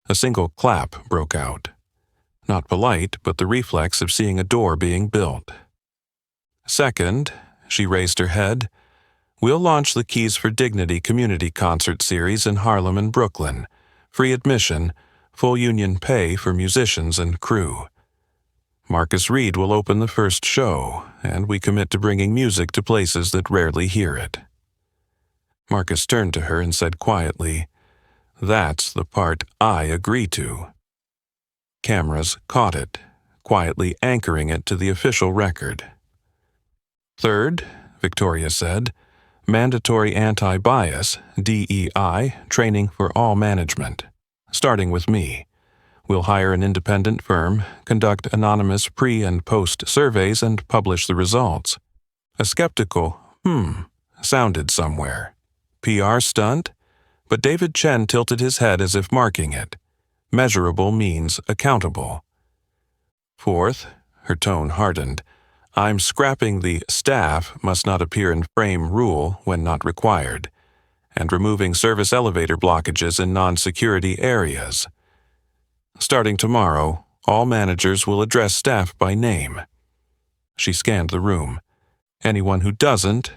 A single clap broke out. Not polite, but the reflex of seeing a door being built. Second, she raised her head, we'll launch the Keys for Dignity community concert series in Harlem and Brooklyn. Free admission, full union pay for musicians and crew. Marcus Reed will open the first show, and we commit to bringing music to places that rarely hear it. Marcus turned to her and said quietly, that's the part I agree to. Cameras caught it, quietly anchoring it to the official record. Third, Victoria said, mandatory anti-bias, DEI, training for all management, starting with me. We'll hire an independent firm, conduct anonymous pre- and post-surveys, and publish the results. A skeptical, sounded somewhere. PR stunt? But David Chen tilted his head as if marking it. Measurable means accountable. Fourth, her tone hardened, I'm scrapping the staff must not appear in frame rule when not required, and removing service elevator blockages in non-security areas. Starting tomorrow, all managers will address staff by name. She scanned the room. Anyone who doesn't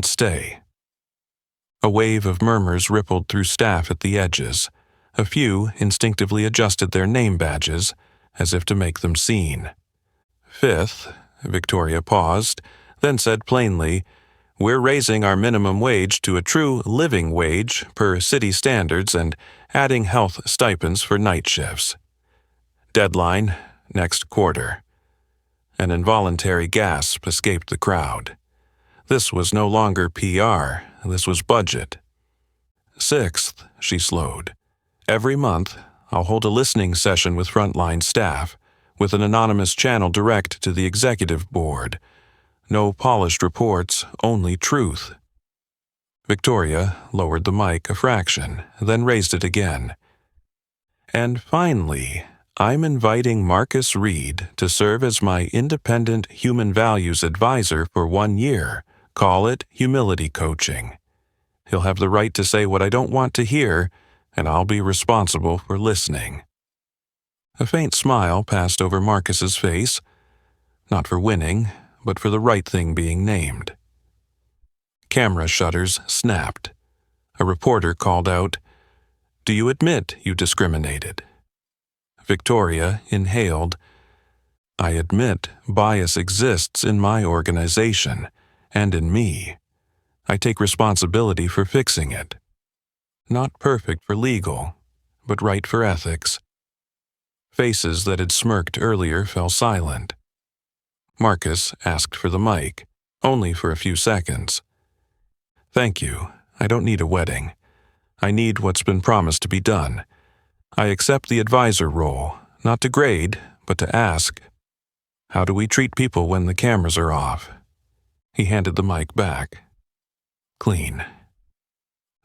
stay. A wave of murmurs rippled through staff at the edges. A few instinctively adjusted their name badges, as if to make them seen. Fifth, Victoria paused, then said plainly, we're raising our minimum wage to a true living wage per city standards and adding health stipends for night shifts. Deadline, next quarter. An involuntary gasp escaped the crowd. This was no longer PR, this was budget. 6th, she slowed. Every month, I'll hold a listening session with frontline staff, with an anonymous channel direct to the executive board. No polished reports, only truth. Victoria lowered the mic a fraction, then raised it again. And finally, I'm inviting Marcus Reed to serve as my independent human values advisor for 1 year. Call it humility coaching. He'll have the right to say what I don't want to hear, and I'll be responsible for listening. A faint smile passed over Marcus's face, not for winning, but for the right thing being named. Camera shutters snapped. A reporter called out, "Do you admit you discriminated?" Victoria inhaled, "I admit bias exists in my organization, and in me. I take responsibility for fixing it. Not perfect for legal, but right for ethics." Faces that had smirked earlier fell silent. Marcus asked for the mic, only for a few seconds. "Thank you. I don't need a wedding. I need what's been promised to be done. I accept the advisor role, not to grade, but to ask, how do we treat people when the cameras are off?" He handed the mic back. "Clean."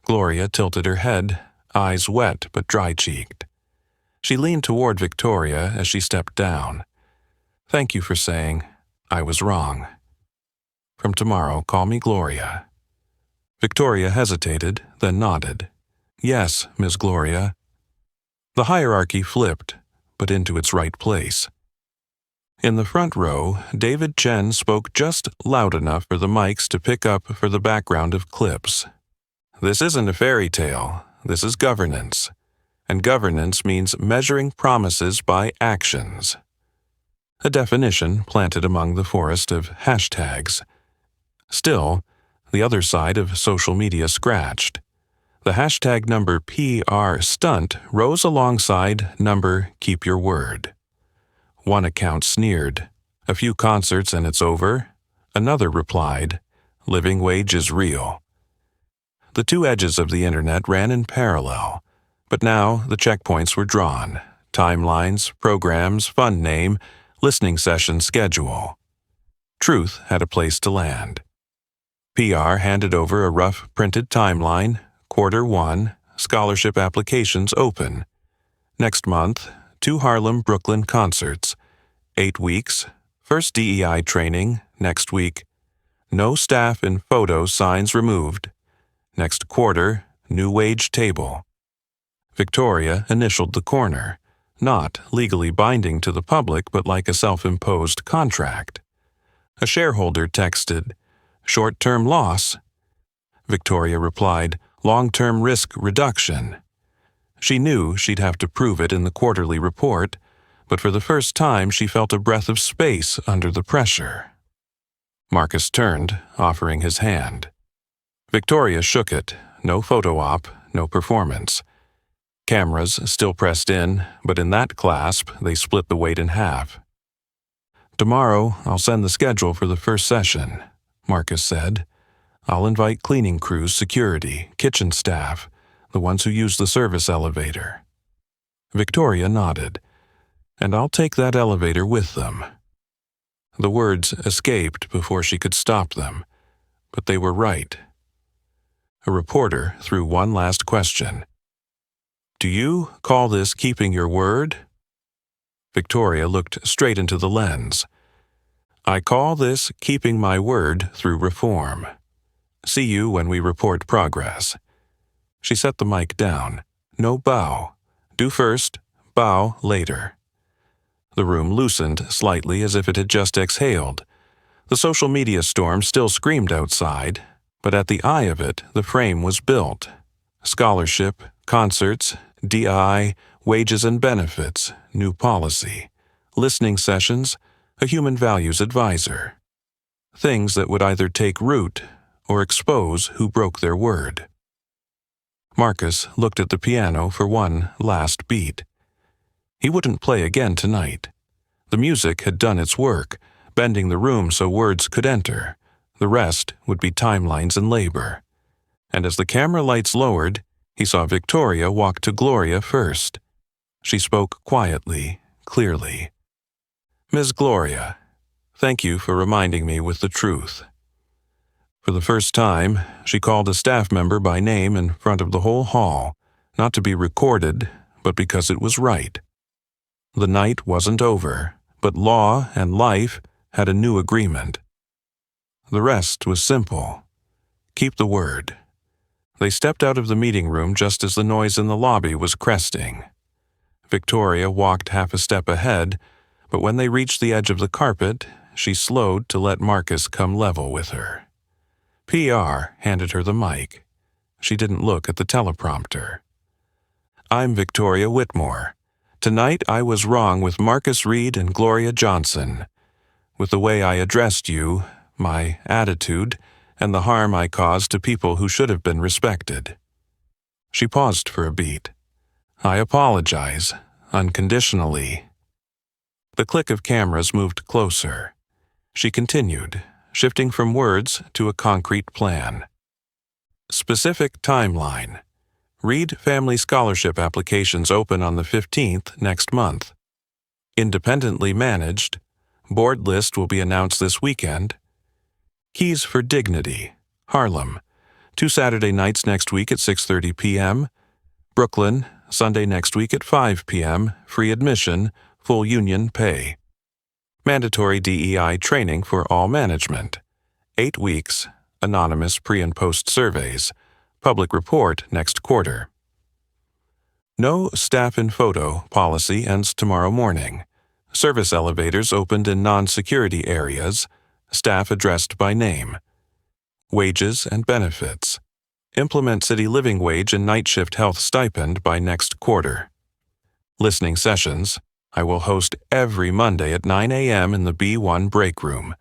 Gloria tilted her head, eyes wet but dry-cheeked. She leaned toward Victoria as she stepped down. "Thank you for saying, I was wrong. From tomorrow, call me Gloria." Victoria hesitated, then nodded. "Yes, Miss Gloria." The hierarchy flipped, but into its right place. In the front row, David Chen spoke just loud enough for the mics to pick up for the background of clips. "This isn't a fairy tale. This is governance. And governance means measuring promises by actions." A definition planted among the forest of hashtags. Still, the other side of social media scratched. The hashtag number PR stunt rose alongside number keep your word. One account sneered, "A few concerts and it's over." Another replied, "Living wage is real." The two edges of the internet ran in parallel, but now the checkpoints were drawn: timelines, programs, fund name, listening session schedule. Truth had a place to land. PR handed over a rough printed timeline. Q1, scholarship applications open. Next month, 2 Harlem, Brooklyn concerts. 8 weeks, first DEI training. Next week, no staff in photo signs removed. Next quarter, new wage table. Victoria initialed the corner, not legally binding to the public but like a self-imposed contract. A shareholder texted, "Short-term loss." Victoria replied, "Long-term risk reduction." She knew she'd have to prove it in the quarterly report, but for the first time she felt a breath of space under the pressure. Marcus turned, offering his hand. Victoria shook it, no photo op, no performance. Cameras still pressed in, but in that clasp they split the weight in half. "Tomorrow I'll send the schedule for the first session," Marcus said. "I'll invite cleaning crews, security, kitchen staff, the ones who use the service elevator." Victoria nodded. "And I'll take that elevator with them." The words escaped before she could stop them, but they were right. A reporter threw one last question. "Do you call this keeping your word?" Victoria looked straight into the lens. "I call this keeping my word through reform. See you when we report progress." She set the mic down. "No bow. Do first, bow later." The room loosened slightly as if it had just exhaled. The social media storm still screamed outside, but at the eye of it, the frame was built. Scholarship, concerts, DI, wages and benefits, new policy, listening sessions, a human values advisor. Things that would either take root or expose who broke their word. Marcus looked at the piano for one last beat. He wouldn't play again tonight. The music had done its work, bending the room so words could enter. The rest would be timelines and labor. And as the camera lights lowered, he saw Victoria walk to Gloria first. She spoke quietly, clearly. "Ms. Gloria, thank you for reminding me with the truth." For the first time, she called a staff member by name in front of the whole hall, not to be recorded, but because it was right. The night wasn't over, but law and life had a new agreement. The rest was simple. Keep the word. They stepped out of the meeting room just as the noise in the lobby was cresting. Victoria walked half a step ahead, but when they reached the edge of the carpet, she slowed to let Marcus come level with her. PR handed her the mic. She didn't look at the teleprompter. "I'm Victoria Whitmore. Tonight I was wrong with Marcus Reed and Gloria Johnson. With the way I addressed you, my attitude, and the harm I caused to people who should have been respected." She paused for a beat. "I apologize, unconditionally." The click of cameras moved closer. She continued, shifting from words to a concrete plan. Specific timeline. Reed Family Scholarship applications open on the 15th next month. Independently managed. Board list will be announced this weekend. Keys for Dignity, Harlem. 2 Saturday nights next week at 6:30 p.m. Brooklyn, Sunday next week at 5 p.m. Free admission, full union pay. Mandatory DEI training for all management. 8 weeks, anonymous pre- and post-surveys. Public report next quarter. No staff in photo policy ends tomorrow morning. Service elevators opened in non-security areas. Staff addressed by name. Wages and benefits. Implement city living wage and night shift health stipend by next quarter. Listening sessions. I will host every Monday at 9 a.m. in the B1 break room.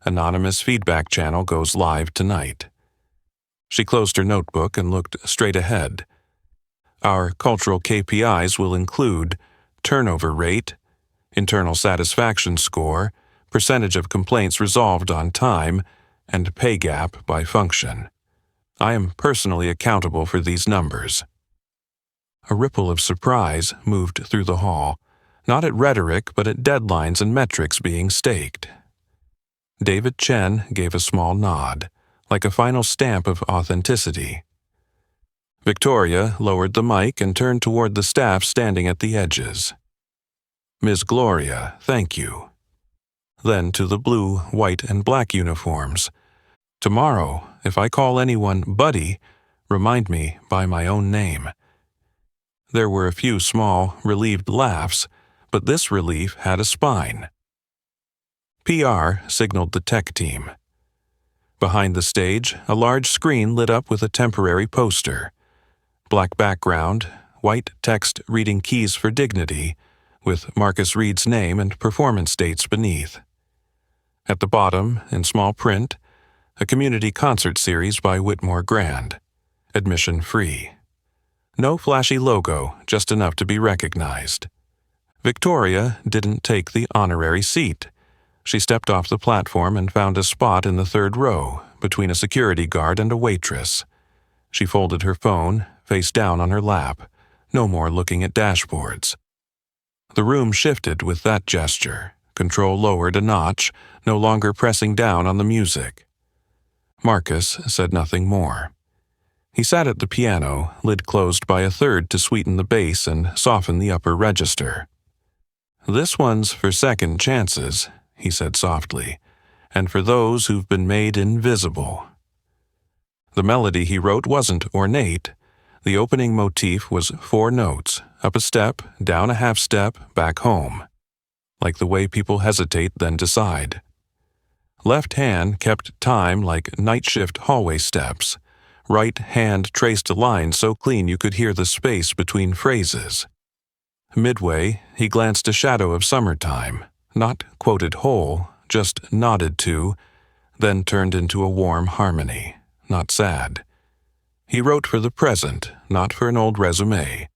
Anonymous feedback channel goes live tonight. She closed her notebook and looked straight ahead. Our cultural KPIs will include turnover rate, internal satisfaction score, percentage of complaints resolved on time, and pay gap by function. I am personally accountable for these numbers. A ripple of surprise moved through the hall, not at rhetoric but at deadlines and metrics being staked. David Chen gave a small nod, like a final stamp of authenticity. Victoria lowered the mic and turned toward the staff standing at the edges. "Ms. Gloria, thank you." Then to the blue, white, and black uniforms. "Tomorrow, if I call anyone Buddy, remind me by my own name." There were a few small, relieved laughs, but this relief had a spine. PR signaled the tech team. Behind the stage, a large screen lit up with a temporary poster. Black background, white text reading Keys for Dignity, with Marcus Reed's name and performance dates beneath. At the bottom, in small print, a community concert series by Whitmore Grand. Admission free. No flashy logo, just enough to be recognized. Victoria didn't take the honorary seat. She stepped off the platform and found a spot in the third row, between a security guard and a waitress. She folded her phone, face down on her lap, no more looking at dashboards. The room shifted with that gesture, control lowered a notch, no longer pressing down on the music. Marcus said nothing more. He sat at the piano, lid closed by a third to sweeten the bass and soften the upper register. "This one's for second chances," he said softly, "and for those who've been made invisible." The melody he wrote wasn't ornate. The opening motif was 4 notes, up a step, down a half step, back home. Like the way people hesitate then decide. Left hand kept time like night shift hallway steps. Right hand traced a line so clean you could hear the space between phrases. Midway, he glanced a shadow of summertime, not quoted whole, just nodded to, then turned into a warm harmony, not sad. He wrote for the present, not for an old resume.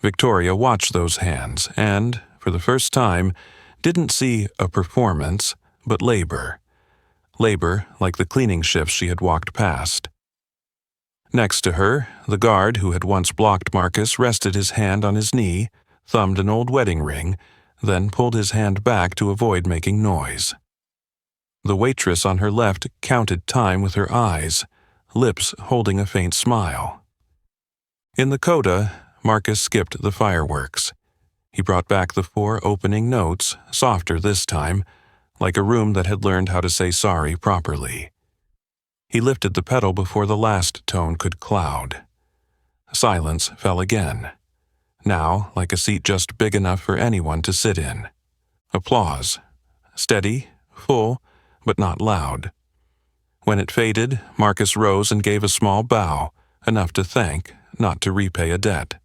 Victoria watched those hands and, for the first time, didn't see a performance, but labor. Labor like the cleaning shifts she had walked past. Next to her, the guard who had once blocked Marcus rested his hand on his knee, thumbed an old wedding ring, then pulled his hand back to avoid making noise. The waitress on her left counted time with her eyes, lips holding a faint smile. In the coda, Marcus skipped the fireworks. He brought back the 4 opening notes, softer this time, like a room that had learned how to say sorry properly. He lifted the pedal before the last tone could cloud. Silence fell again, now like a seat just big enough for anyone to sit in. Applause. Steady, full, but not loud. When it faded, Marcus rose and gave a small bow, enough to thank, not to repay a debt.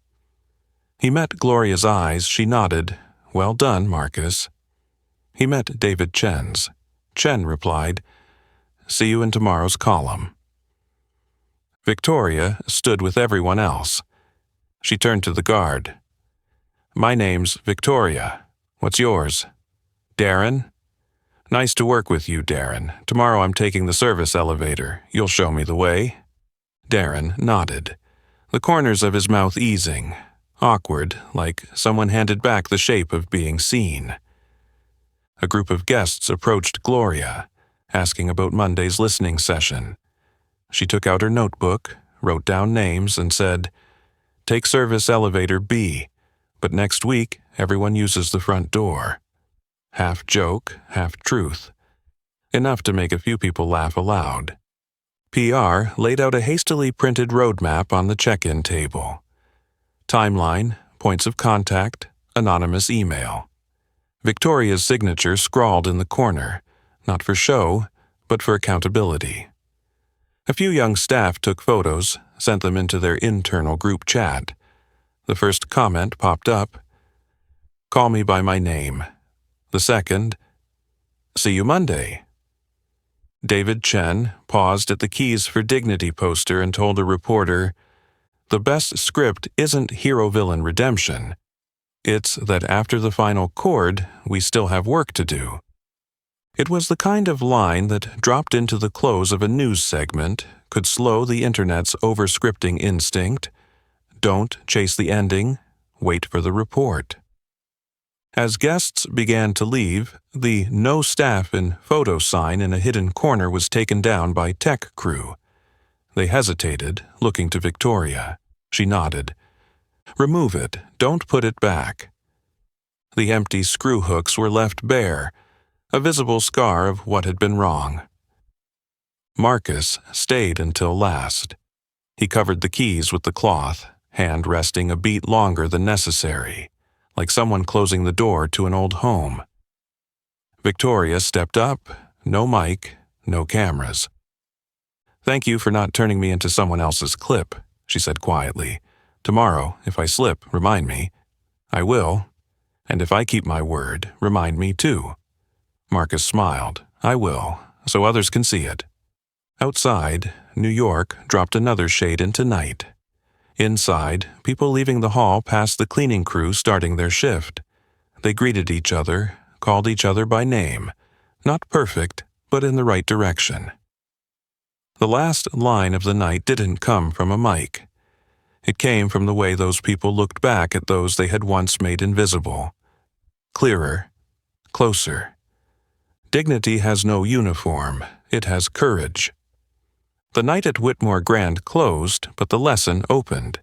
He met Gloria's eyes. She nodded. "Well done, Marcus." He met David Chen's. Chen replied, "See you in tomorrow's column." Victoria stood with everyone else. She turned to the guard. "My name's Victoria. What's yours?" "Darren." "Nice to work with you, Darren. Tomorrow I'm taking the service elevator. You'll show me the way?" Darren nodded, the corners of his mouth easing, awkward, like someone handed back the shape of being seen. A group of guests approached Gloria, asking about Monday's listening session. She took out her notebook, wrote down names, and said, "Take service elevator B, but next week everyone uses the front door." Half joke, half truth. Enough to make a few people laugh aloud. PR laid out a hastily printed roadmap on the check-in table. Timeline, points of contact, anonymous email. Victoria's signature scrawled in the corner, not for show, but for accountability. A few young staff took photos, sent them into their internal group chat. The first comment popped up, "Call me by my name." The second, "See you Monday." David Chen paused at the Keys for Dignity poster and told a reporter, "The best script isn't hero-villain redemption. It's that after the final chord, we still have work to do." It was the kind of line that, dropped into the close of a news segment, could slow the internet's over-scripting instinct. Don't chase the ending, wait for the report. As guests began to leave, the "No Staff in Photo" sign in a hidden corner was taken down by tech crew. They hesitated, looking to Victoria. She nodded. "Remove it. Don't put it back." The empty screw hooks were left bare, a visible scar of what had been wrong. Marcus stayed until last. He covered the keys with the cloth, hand resting a beat longer than necessary, like someone closing the door to an old home. Victoria stepped up, no mic, no cameras. "Thank you for not turning me into someone else's clip," she said quietly. "Tomorrow, if I slip, remind me." "I will. And if I keep my word, remind me too." Marcus smiled. "I will, so others can see it." Outside, New York dropped another shade into night. Inside, people leaving the hall passed the cleaning crew starting their shift. They greeted each other, called each other by name. Not perfect, but in the right direction. The last line of the night didn't come from a mic. It came from the way those people looked back at those they had once made invisible. Clearer, closer. Dignity has no uniform, it has courage. The night at Whitmore Grand closed, but the lesson opened.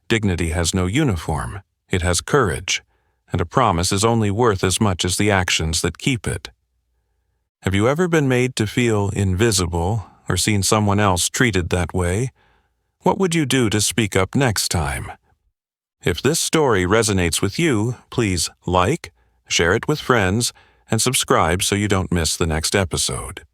Dignity has no uniform, it has courage, and a promise is only worth as much as the actions that keep it. Have you ever been made to feel invisible or seen someone else treated that way? What would you do to speak up next time? If this story resonates with you, please like, share it with friends, and subscribe so you don't miss the next episode.